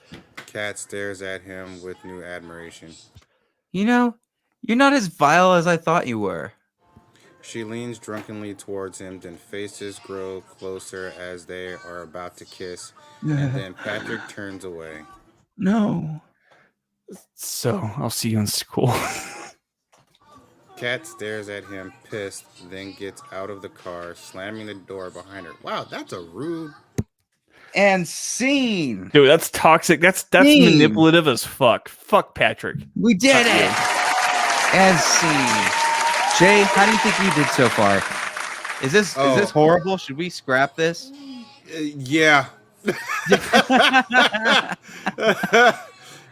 Kat stares at him with new admiration. You know, you're not as vile as I thought you were. She leans drunkenly towards him, then faces grow closer as they are about to kiss, and then Patrick turns away. No. so I'll see you in school. Kat stares at him, pissed, then gets out of the car, slamming the door behind her. Wow, that's a rude. And scene. Dude, that's toxic. That's Mean. manipulative as fuck. Fuck Patrick. We did Fuck it. And scene. Jay, how do you think we did so far? Is this horrible? Should we scrap this? Yeah.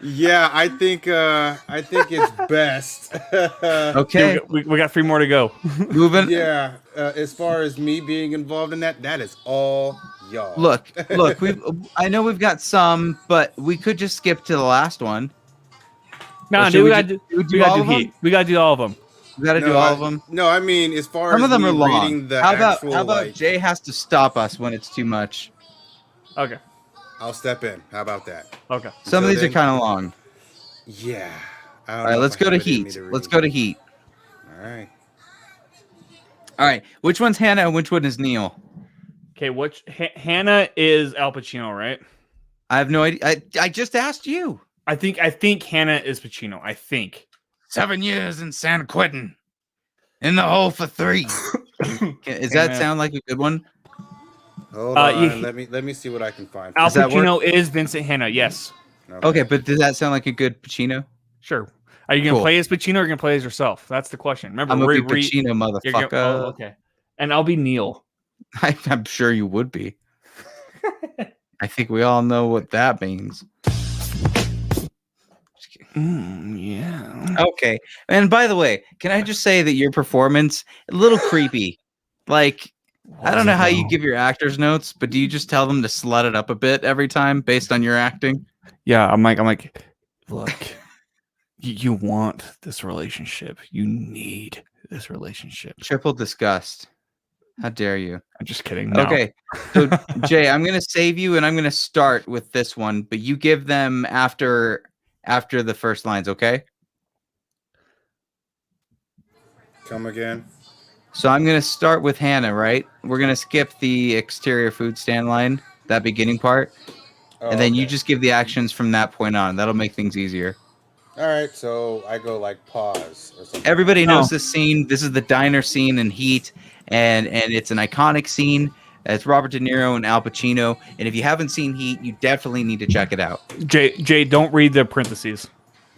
Yeah, I think it's best. Okay. Dude, we got 3 more to go. Moving. Yeah, as far as me being involved in that is all y'all. Look. I know we've got some, but we could just skip to the last one. No, Or should dude, we we do gotta all do of them? Heat. We gotta do all of them. We got to do all of them. No, I mean as far Some as of them me are long. reading the How actual, about like, Jay has to stop us when it's too much? Okay. I'll step in. How about that? Okay. Some of So these are then- kind of long. Yeah. I don't All right, know let's if I go to have it in me Heat. to Let's read. go to Heat. All right. All right, which one's Hannah and which one is Neil? Okay, which Hannah is Al Pacino, right? I have no idea. I just asked you. I think Hannah is Pacino. I think. 7 years in San Quentin. In the hole for 3. Does that sound like a good one? Hold on. yeah. Let me see what I can find. Al Does that work? Pacino is Vincent Hanna. Yes. Okay, but does that sound like a good Pacino? Sure. Are you gonna Cool. play as Pacino or are you gonna play as yourself? That's the question. Remember, I'm gonna be re- Pacino, you're gonna- motherfucker. oh, okay. And I'll be Neil. I'm sure you would be. I think we all know what that means. Yeah. Okay. And by the way, can I just say that your performance a little creepy? Like I don't know how you give your actors notes, but do you just tell them to slut it up a bit every time based on your acting? Yeah, I'm like, look, you want this relationship. You need this relationship. Triple disgust. How dare you? I'm just kidding. No. Okay, so Jay, I'm gonna save you, and I'm gonna start with this one, but you give them after the first lines, okay? Come again. So I'm gonna start with Hannah, right? We're gonna skip the exterior food stand line, that beginning part, Oh, and then you okay. just give the actions from that point on. That'll make things easier. All right, so I go like pause or something. Everybody No. knows this scene. This is the diner scene in Heat, and it's an iconic scene. It's Robert De Niro and Al Pacino. And if you haven't seen Heat, you definitely need to check it out. Jay, don't read the parentheses.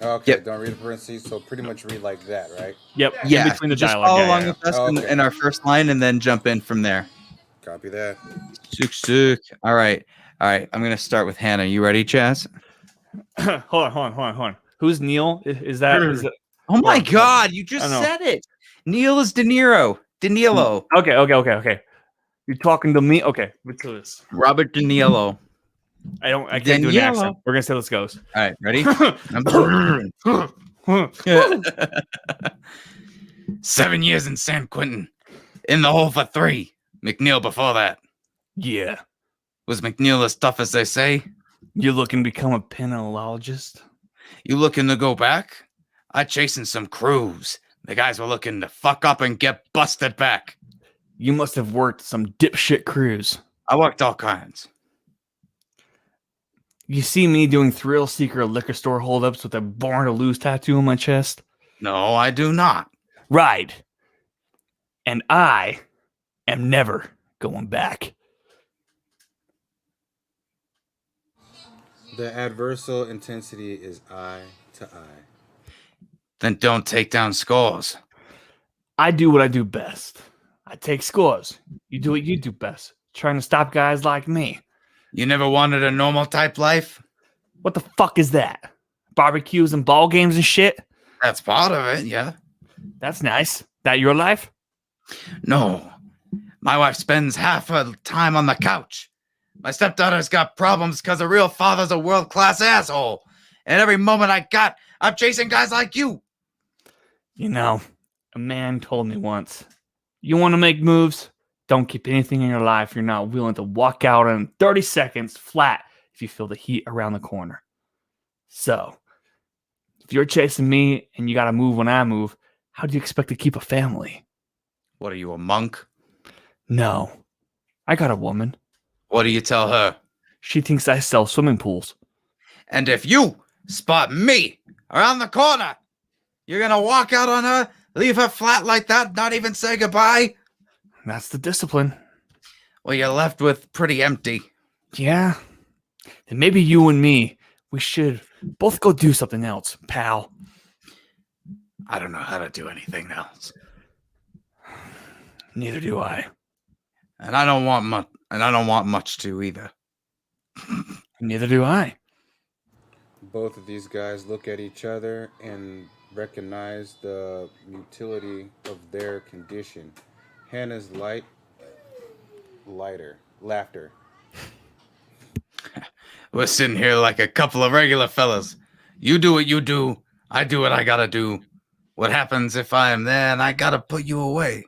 Okay, Yep. don't read the parentheses, so pretty much read like that, right? Yep. Yeah, In between the just dialogue. follow Yeah, along yeah, with us Oh, in, okay. in our first line, and then jump in from there. Copy that. Sick. All right. I'm gonna start with Hannah. You ready, Chaz? yeah. Hold on. Who's Neil? Is that? Oh my Yeah. God! You just I know. said it. Neil is De Niro. Danilo. Okay. You're talking to me? Okay, let's do this. Robert De Niro. I can't do an Danilo. accent. We're gonna see how this goes. All right, ready? 7 years in San Quentin. In the hole for 3. McNeil before that. Yeah. Was McNeil as tough as they say? You looking to become a penologist? You looking to go back? I chasing some crews. The guys were looking to fuck up and get busted back. You must have worked some dipshit crews. I worked all kinds. You see me doing thrill seeker liquor store holdups with a born to lose tattoo on my chest? No, I do not. Right. And I am never going back. The adversal intensity is eye to eye. Then don't take down scores. I do what I do best. I take scores. You do what you do best. Trying to stop guys like me. You never wanted a normal type life? What the fuck is that? Barbecues and ball games and shit? That's part of it, yeah. That's nice. That your life? No. My wife spends half her time on the couch. My stepdaughter's got problems because her real father's a world-class asshole. And every moment I got, I'm chasing guys like you. You know, a man told me once, you want to make moves? Don't keep anything in your life you're not willing to walk out in 30 seconds flat if you feel the heat around the corner. So, if you're chasing me and you got to move when I move, how do you expect to keep a family? What are you, a monk? No. I got a woman. What do you tell her? She thinks I sell swimming pools. And if you spot me around the corner, you're gonna walk out on her, leave her flat like that, not even say goodbye? That's the discipline. Well, you're left with pretty empty. Yeah. Then maybe you and me, we should both go do something else, pal. I don't know how to do anything else. Neither do I. And I don't want much. And I don't want much to either. Neither do I. Both of these guys look at each other and recognize the utility of their condition. Hannah's lighter laughter. We're sitting here like a couple of regular fellas. You do what you do. I do what I gotta do. What happens if I am there and I gotta put you away?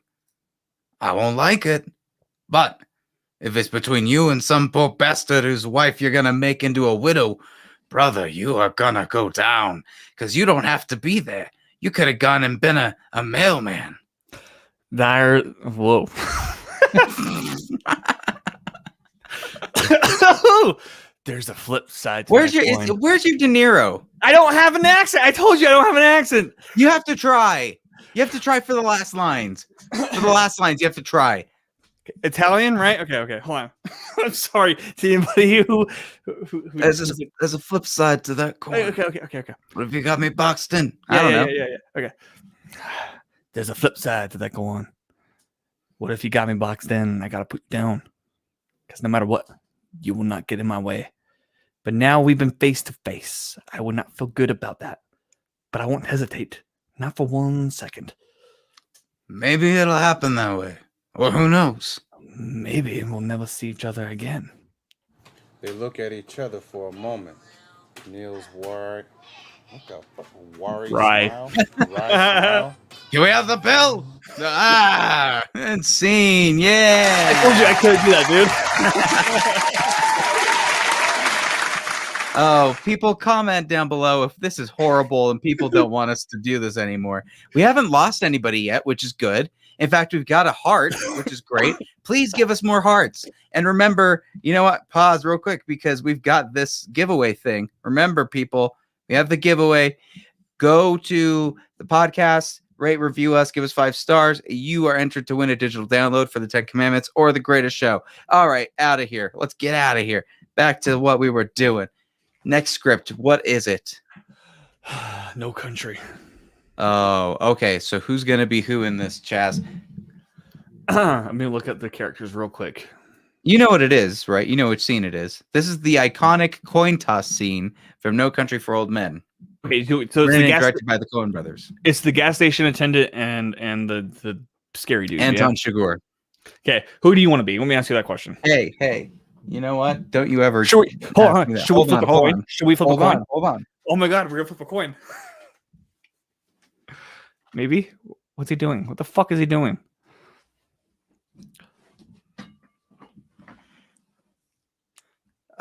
I won't like it. But if it's between you and some poor bastard whose wife you're gonna make into a widow, brother, you are gonna go down. Because you don't have to be there. You could have gone and been a mailman. Whoa. There's a flip side to Where's that your coin. Where's your De Niro? I don't have an accent. I told you I don't have an accent. You have to try. You have to try for the last lines. For the last lines, you have to try. Italian, right? Okay. Hold on. I'm sorry to anybody who There's a flip side to that coin. Okay. What if you got me boxed in? I don't know. Yeah. Okay. There's a flip side to that coin. What if you got me boxed in and I gotta put you down? Because no matter what, you will not get in my way. But now we've been face to face. I would not feel good about that. But I won't hesitate. Not for 1 second. Maybe it'll happen that way. Or who knows? Maybe we'll never see each other again. They look at each other for a moment. Neil's worried. What the fuck? Worried smile? Wry smile? Can we have the bill? And scene. Yeah. I told you I couldn't do that, dude. Oh, people comment down below if this is horrible and people don't want us to do this anymore. We haven't lost anybody yet, which is good. In fact, we've got a heart, which is great. Please give us more hearts. And remember, you know what? Pause real quick because we've got this giveaway thing. Remember, people, we have the giveaway. Go to the podcast, rate, review us, give us 5 stars. You are entered to win a digital download for the 10 Commandments or the Greatest Show. All right, out of here. Let's get out of here. Back to what we were doing. Next script. What is it? No Country. Oh, okay. So who's going to be who in this, Chaz? Let me look at the characters real quick. You know what it is, right? You know which scene it is. This is the iconic coin toss scene from No Country for Old Men. Okay, so it's the directed by the Coen brothers. It's the gas station attendant and the scary dude. Anton Chigurh. Okay, who do you want to be? Let me ask you that question. Hey. You know what? Don't you ever... Should we hold on? Should we flip a coin? Should we flip a coin? Hold on. Oh my god, we're gonna flip a coin. Maybe? What's he doing? What the fuck is he doing?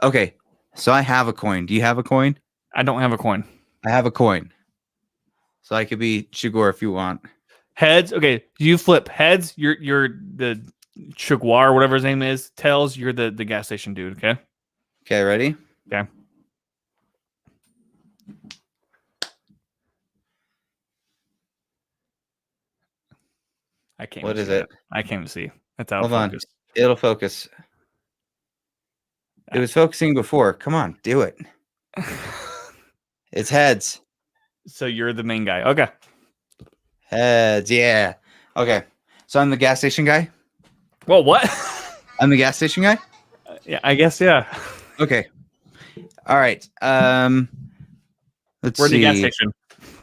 Okay, so I have a coin. Do you have a coin? I don't have a coin. I have a coin. So I could be Chigurh if you want. Heads? Okay, you flip heads. You're the Chigurh or whatever his name is. Tails, you're the gas station dude, okay? Okay, ready? Okay. I can't. What is it? I can't even see. That's out of Hold focus. on. It'll focus. It was focusing before. Come on, do it. It's heads. So you're the main guy. Okay. Heads, yeah. Okay. So I'm the gas station guy? Well, what? I'm the gas station guy? Yeah, I guess, yeah. Okay. All right. Let's We're see. the gas station.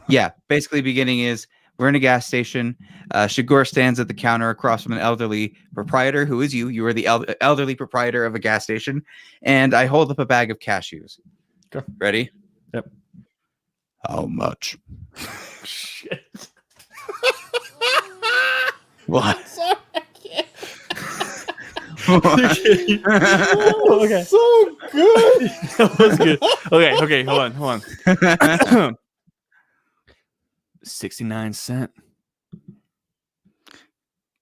Yeah. Basically, beginning is we're in a gas station. Chigurh stands at the counter across from an elderly proprietor, who is you. You are the elderly proprietor of a gas station. And I hold up a bag of cashews. Okay. Ready? Yep. How much? Shit. What? Sorry, I can't. Okay. So good. That was good. Okay, hold on. 69 cents.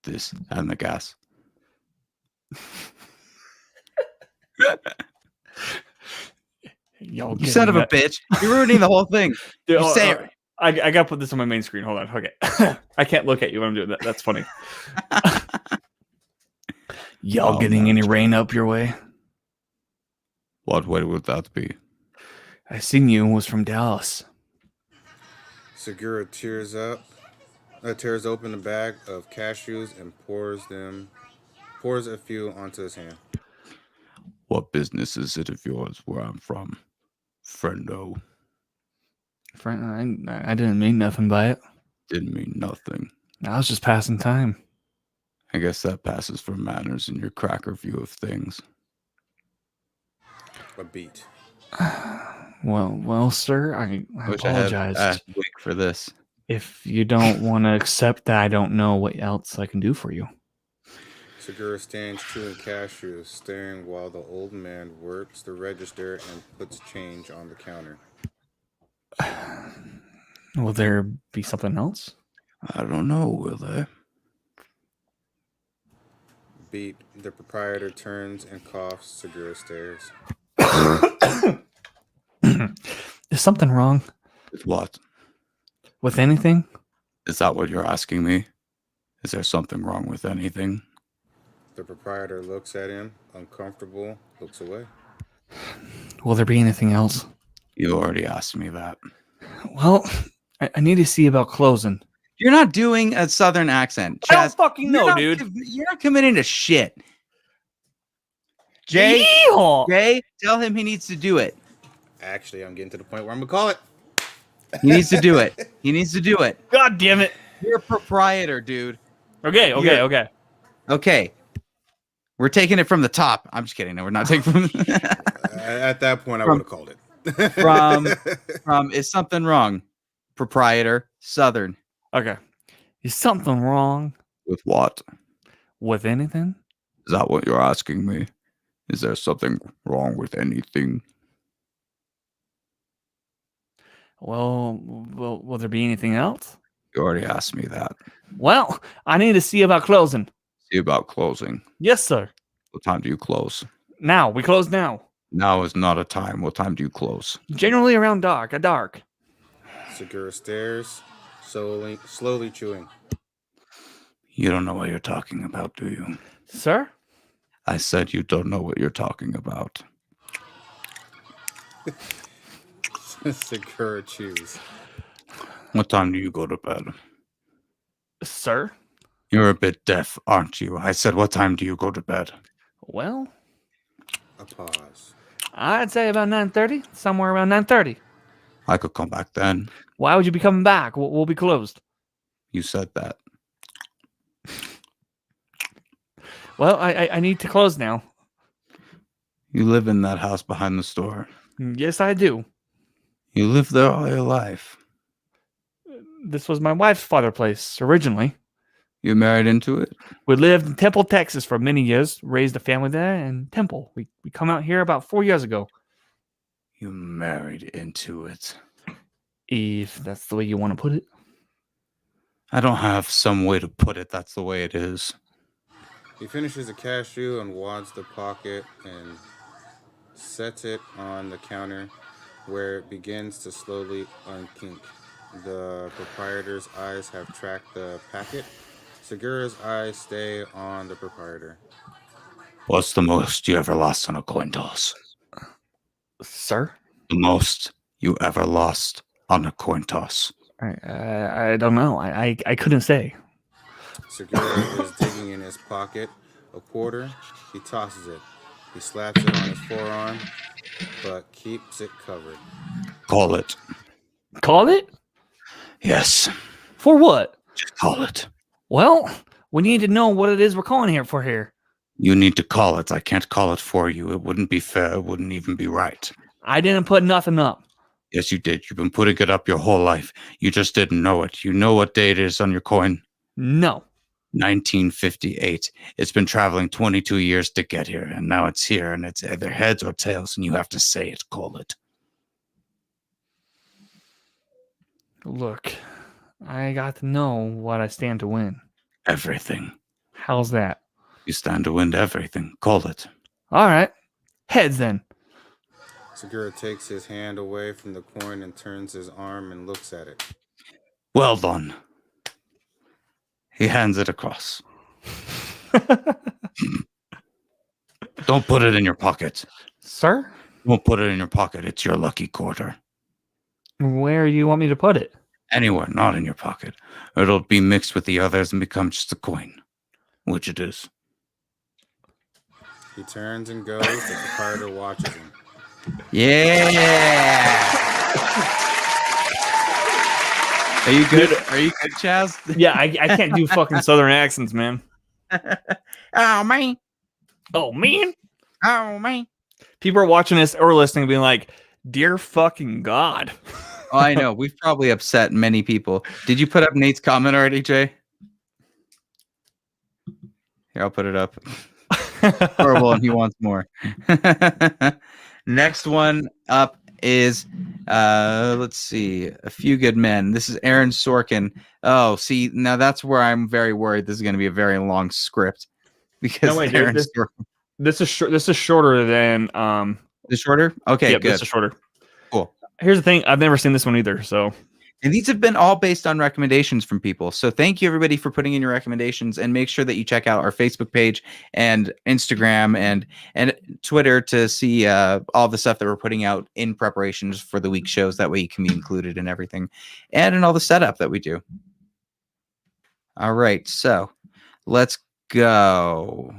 This and the gas. Y'all You son of a bitch. You're ruining the whole thing. Dude, You say it. I gotta put this on my main screen. Hold on. Okay. I can't look at you when I'm doing that. That's funny. Y'all getting any rain up your way? What way would that be? I seen you was from Dallas. Segura tears open a bag of cashews and pours a few onto his hand. What business is it of yours where I'm from, friendo? Friend, I didn't mean nothing by it. Didn't mean nothing. I was just passing time. I guess that passes for manners in your cracker view of things. A beat. Well, sir, I apologize. I had a week for this. If you don't want to accept that, I don't know what else I can do for you. Segura stands chewing cashews, staring while the old man works the register and puts change on the counter. Will there be something else? I don't know, will there? Beat. The proprietor turns and coughs. Segura stares. Is something wrong With what? with anything? Is that what you're asking me? Is there something wrong with anything? The proprietor looks at him, uncomfortable, looks away. Will there be anything else? You already asked me that. Well, I need to see about closing. You're not doing a southern accent. I don't Chaz, fucking know, dude. You're not committing to shit. Jay, Yeehaw! Jay, tell him he needs to do it. Actually, I'm getting to the point where I'm going to call it. He needs to do it. He needs to do it. God damn it. You're a proprietor, dude. Okay. Okay. We're taking it from the top. I'm just kidding. No, we're not taking from. At that point, I would have called it. From is something wrong? Proprietor, Southern. Okay. Is something wrong With what? with anything? Is that what you're asking me? Is there something wrong with anything? Well, will there be anything else? You already asked me that. Well, I need to see about closing. See about closing. Yes, sir. What time do you close? Now. We close now. Now is not a time. What time do you close? Generally around dark. At dark. Segura stares, slowly chewing. You don't know what you're talking about, do you? Sir? I said you don't know what you're talking about. Segura chews. What time do you go to bed? Sir? You're a bit deaf, aren't you? I said, what time do you go to bed? Well, A pause. I'd say about 9:30. Somewhere around 9:30. I could come back then. Why would you be coming back? We'll be closed. You said that. Well, I need to close now. You live in that house behind the store. Yes, I do. You lived there all your life. This was my wife's father's place originally. You married into it? We lived in Temple, Texas for many years. Raised a family there in Temple. We come out here about 4 years ago. You married into it. If that's the way you want to put it. I don't have some way to put it. That's the way it is. He finishes a cashew and wads the pocket and sets it on the counter where it begins to slowly unkink. The proprietor's eyes have tracked the packet. Segura's eyes stay on the proprietor. What's the most you ever lost on a coin toss? Sir? The most you ever lost on a coin toss? I don't know. I couldn't say. Segura is digging in his pocket. A quarter. He tosses it. He slaps it on his forearm, but keeps it covered. Call it. Call it? Yes. For what? Just call it. Well, we need to know what it is we're calling here for here. You need to call it. I can't call it for you. It wouldn't be fair. It wouldn't even be right. I didn't put nothing up. Yes, you did. You've been putting it up your whole life. You just didn't know it. You know what day it is on your coin? No. 1958. It's been traveling 22 years to get here, and now it's here, and it's either heads or tails, and you have to say it. Call it. Look, I got to know what I stand to win. Everything. How's that? You stand to win everything. Call it. All right. Heads then. Segura takes his hand away from the coin and turns his arm and looks at it. Well done. He hands it across. Don't put it in your pocket. Sir? Don't put it in your pocket. It's your lucky quarter. Where do you want me to put it? Anywhere, not in your pocket. It'll be mixed with the others and become just a coin. Which it is. He turns and goes. The proprietor watches him. Yeah. Are you good? Are you good, Chaz? Yeah, I can't do fucking southern accents, man. Oh, man. Oh, man. Oh, man. People are watching this or listening being like, dear fucking God. Oh, I know. We've probably upset many people. Did you put up Nate's comment already, Jay? Here, I'll put it up. Horrible, and he wants more. Next one up is, let's see, A Few Good Men. This is Aaron Sorkin. Oh, see, now that's where I'm very worried. This is going to be a very long script because No, wait, Aaron this- Sorkin. This is This is shorter than Is shorter? Okay, yep, good. this is shorter. Cool. Here's the thing, I've never seen this one either, so And these have been all based on recommendations from people. So thank you, everybody, for putting in your recommendations, and make sure that you check out our Facebook page and Instagram and Twitter to see all the stuff that we're putting out in preparations for the week shows. That way you can be included in everything and in all the setup that we do. All right, so let's go.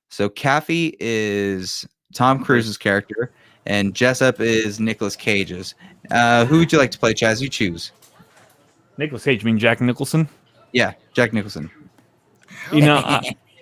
So Kathy is Tom Cruise's character, and Jessup is Nicolas Cage's. Who would you like to play, Chaz? You choose. Nicolas Cage, you mean Jack Nicholson? Yeah, Jack Nicholson. You know,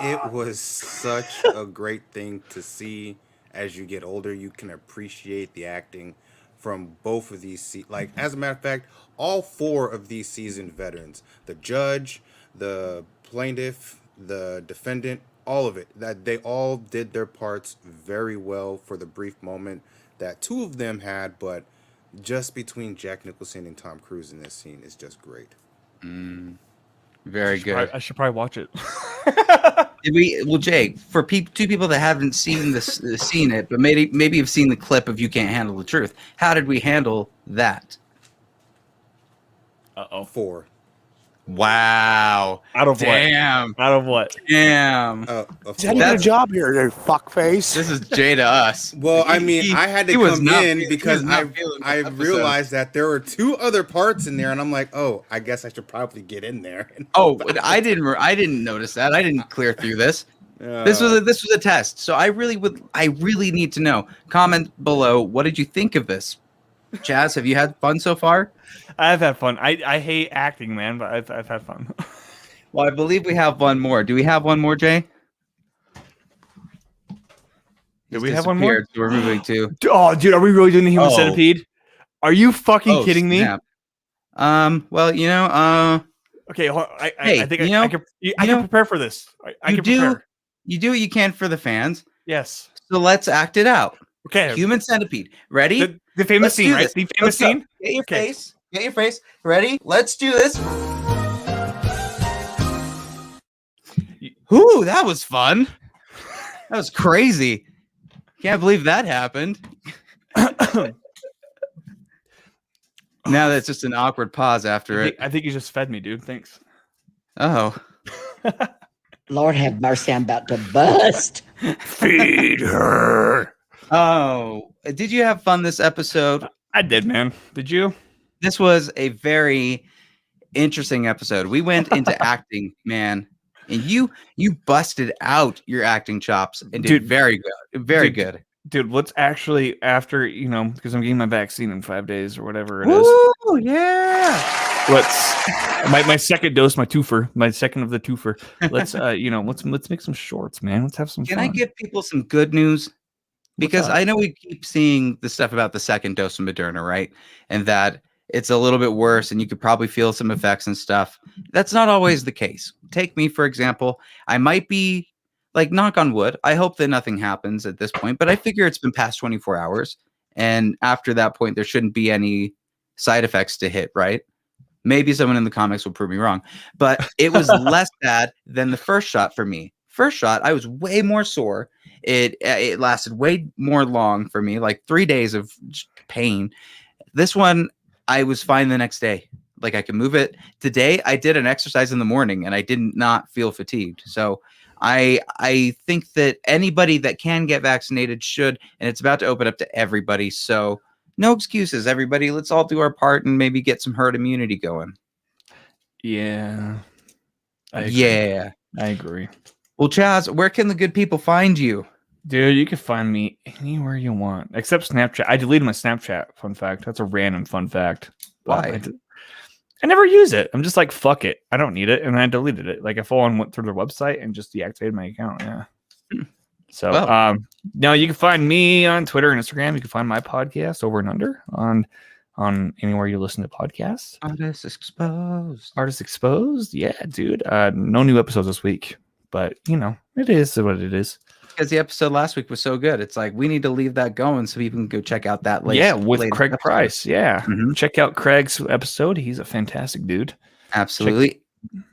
It was such a great thing to see. As you get older, you can appreciate the acting from both of these. Like, as a matter of fact, all four of these seasoned veterans, the judge, the plaintiff, the defendant, all of it, that they all did their parts very well for the brief moment that two of them had. But just between Jack Nicholson and Tom Cruise in this scene is just great. Very good. I should probably watch it. Well, Jay, for two people that haven't seen seen it, but maybe have seen the clip of "You Can't Handle the Truth," how did we handle that? 4. Wow! Out of Damn! What? Out of what? Damn! Is that even a job here, you fuckface? This is Jay to us. Well, I mean, I had to come in because I episode. realized that there were 2 other parts in there, and I'm like, oh, I guess I should probably get in there. Oh, I didn't notice that. I didn't clear through this. This was a test. So I really need to know. Comment below. What did you think of this? Chaz, have you had fun so far? I've had fun. I hate acting, man, but I've had fun. Well, I believe we have one more. Do we have one more, Jay? Do we have one more? So we're moving to. Oh, dude, are we really doing the Human Centipede? Are you fucking kidding me? Snap. Well, Okay, hold on. Hey, I think I can prepare for this. I can prepare. You do what you can for the fans. Yes. So let's act it out. Okay. Human Centipede. Ready? The famous Let's scene, do right? this. The famous scene. Get your face. Get your face. Ready? Let's do this. Ooh, that was fun. That was crazy. Can't believe that happened. Now that's just an awkward pause after it. I think you just fed me, dude. Thanks. Oh. Lord have mercy, I'm about to bust. Feed her. Oh, did you have fun this episode? I did, man. Did you? This was a very interesting episode. We went into acting, man, and you busted out your acting chops and did very good. Very good. Dude, what's actually after, because I'm getting my vaccine in 5 days or whatever it is. Oh, yeah. My second dose, my twofer, my second of the twofer. Let's let's make some shorts, man. Let's have some fun. Can I give people some good news? Because I know we keep seeing the stuff about the second dose of Moderna, right? And that it's a little bit worse and you could probably feel some effects and stuff. That's not always the case. Take me, for example. I might be, like, knock on wood, I hope that nothing happens at this point, but I figure it's been past 24 hours. And after that point, there shouldn't be any side effects to hit, right? Maybe someone in the comics will prove me wrong. But it was less bad than the first shot for me. First shot, I was way more sore. It lasted way more long for me, like 3 days of pain. This one, I was fine the next day. Like, I could move it. Today, I did an exercise in the morning, and I did not feel fatigued. So I think that anybody that can get vaccinated should, and it's about to open up to everybody. So no excuses, everybody. Let's all do our part and maybe get some herd immunity going. Yeah. I agree. Well, Chaz, where can the good people find you? Dude, you can find me anywhere you want, except Snapchat. I deleted my Snapchat, fun fact. That's a random fun fact. Why? I never use it. I'm just like, fuck it. I don't need it. And I deleted it. Like, I full on went through their website and just deactivated my account. Yeah. So, now you can find me on Twitter and Instagram. You can find my podcast Over and Under on anywhere you listen to podcasts. Artists Exposed. Yeah, dude. No new episodes this week, but it is what it is. Because the episode last week was so good. It's like, we need to leave that going so people can go check out that latest. Yeah, with Craig episode. Price. Yeah. Mm-hmm. Check out Craig's episode. He's a fantastic dude. Absolutely.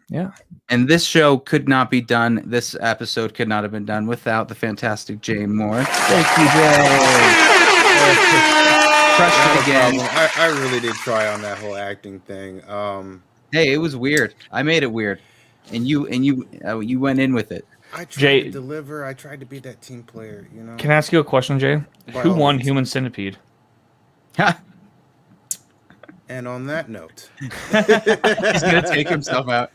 Yeah. And this show could not be done. This episode could not have been done without the fantastic Jay Moore. Thank you, Jay. Crushed it again. I really did try on that whole acting thing. Hey, it was weird. I made it weird, and you went in with it. I tried to deliver. I tried to be that team player. Can I ask you a question, Jay? Who won Human Centipede? And on that note, he's gonna take himself out.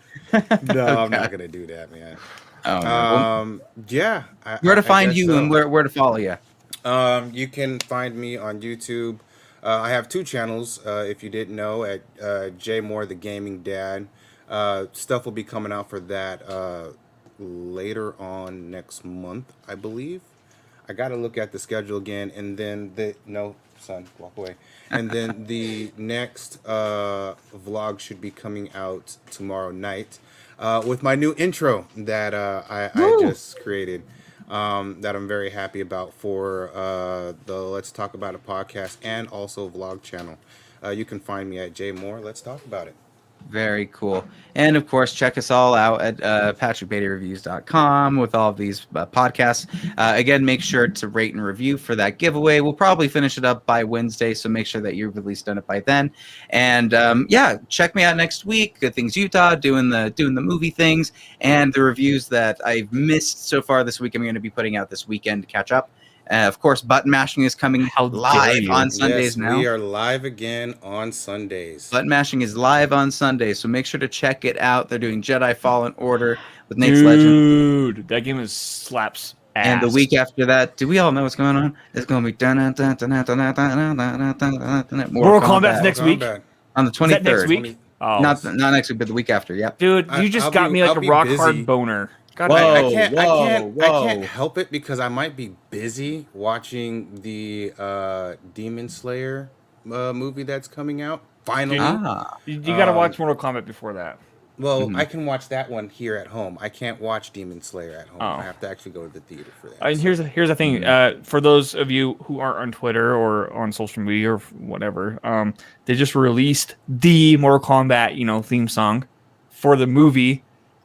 No, I'm not gonna do that, man. Oh, no. Yeah. Where to find you and where to follow you? You can find me on YouTube. I have 2 channels. If you didn't know, at Jay Moore, the Gaming Dad. Stuff will be coming out for that later on next month, I believe. I got to look at the schedule again, and then no, son, walk away. And then the next vlog should be coming out tomorrow night with my new intro that I just created. That I'm very happy about for the Let's Talk About It podcast and also vlog channel. You can find me at J Moore. Let's talk about it. Very cool. And of course, check us all out at patrickbeattyreviews.com with all of these podcasts. Again, make sure to rate and review for that giveaway. We'll probably finish it up by Wednesday, so make sure that you've at least done it by then. And check me out next week. Good Things Utah, doing the movie things, and the reviews that I've missed so far this week. I'm going to be putting out this weekend to catch up. Of course, Button Mashing is coming live on Sundays now. We are live again on Sundays. Button Mashing is live on Sundays, so make sure to check it out. They're doing Jedi Fallen Order with Nate's Legend. Dude, that game is slaps ass. And the week after that, do we all know what's going on? It's going to be Mortal Kombat's next week? On the 23rd. Is that next week? Oh. Not next week, but the week after, yep. Dude, you just got me like a rock hard boner. God, I can't help it because I might be busy watching the Demon Slayer movie that's coming out. Finally, you got to watch Mortal Kombat before that. Well, I can watch that one here at home. I can't watch Demon Slayer at home. I have to actually go to the theater for that. And here's the thing. For those of you who aren't on Twitter or on social media or whatever, they just released the Mortal Kombat theme song for the movie.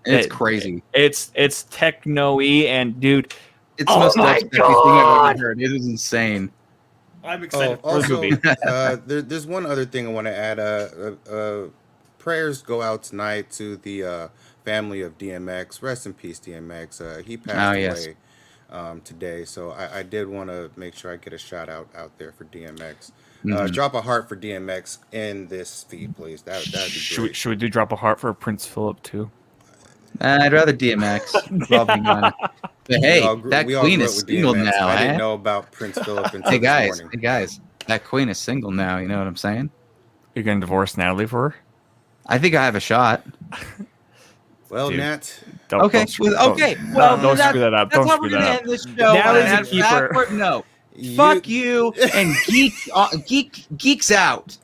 It's crazy. It's techno-y, and dude, it's the most thing I've ever heard. It is insane. I'm excited for also, the movie. There's one other thing I want to add. Prayers go out tonight to the family of DMX. Rest in peace, DMX. He passed away today, so I did want to make sure I get a shout out there for DMX. Drop a heart for DMX in this feed, please. That'd be great. Should we do drop a heart for Prince Philip too? I'd rather DMX. But hey, that queen is single DMX. now. I didn't know about Prince Philip until Hey this morning. guys, that queen is single now. You know what I'm saying? You're gonna divorce Natalie for her? I think I have a shot. Well, Dude, Nat. Don't screw that up. That's how we're gonna end this show. Natalie's a keeper. No, fuck you and geeks out.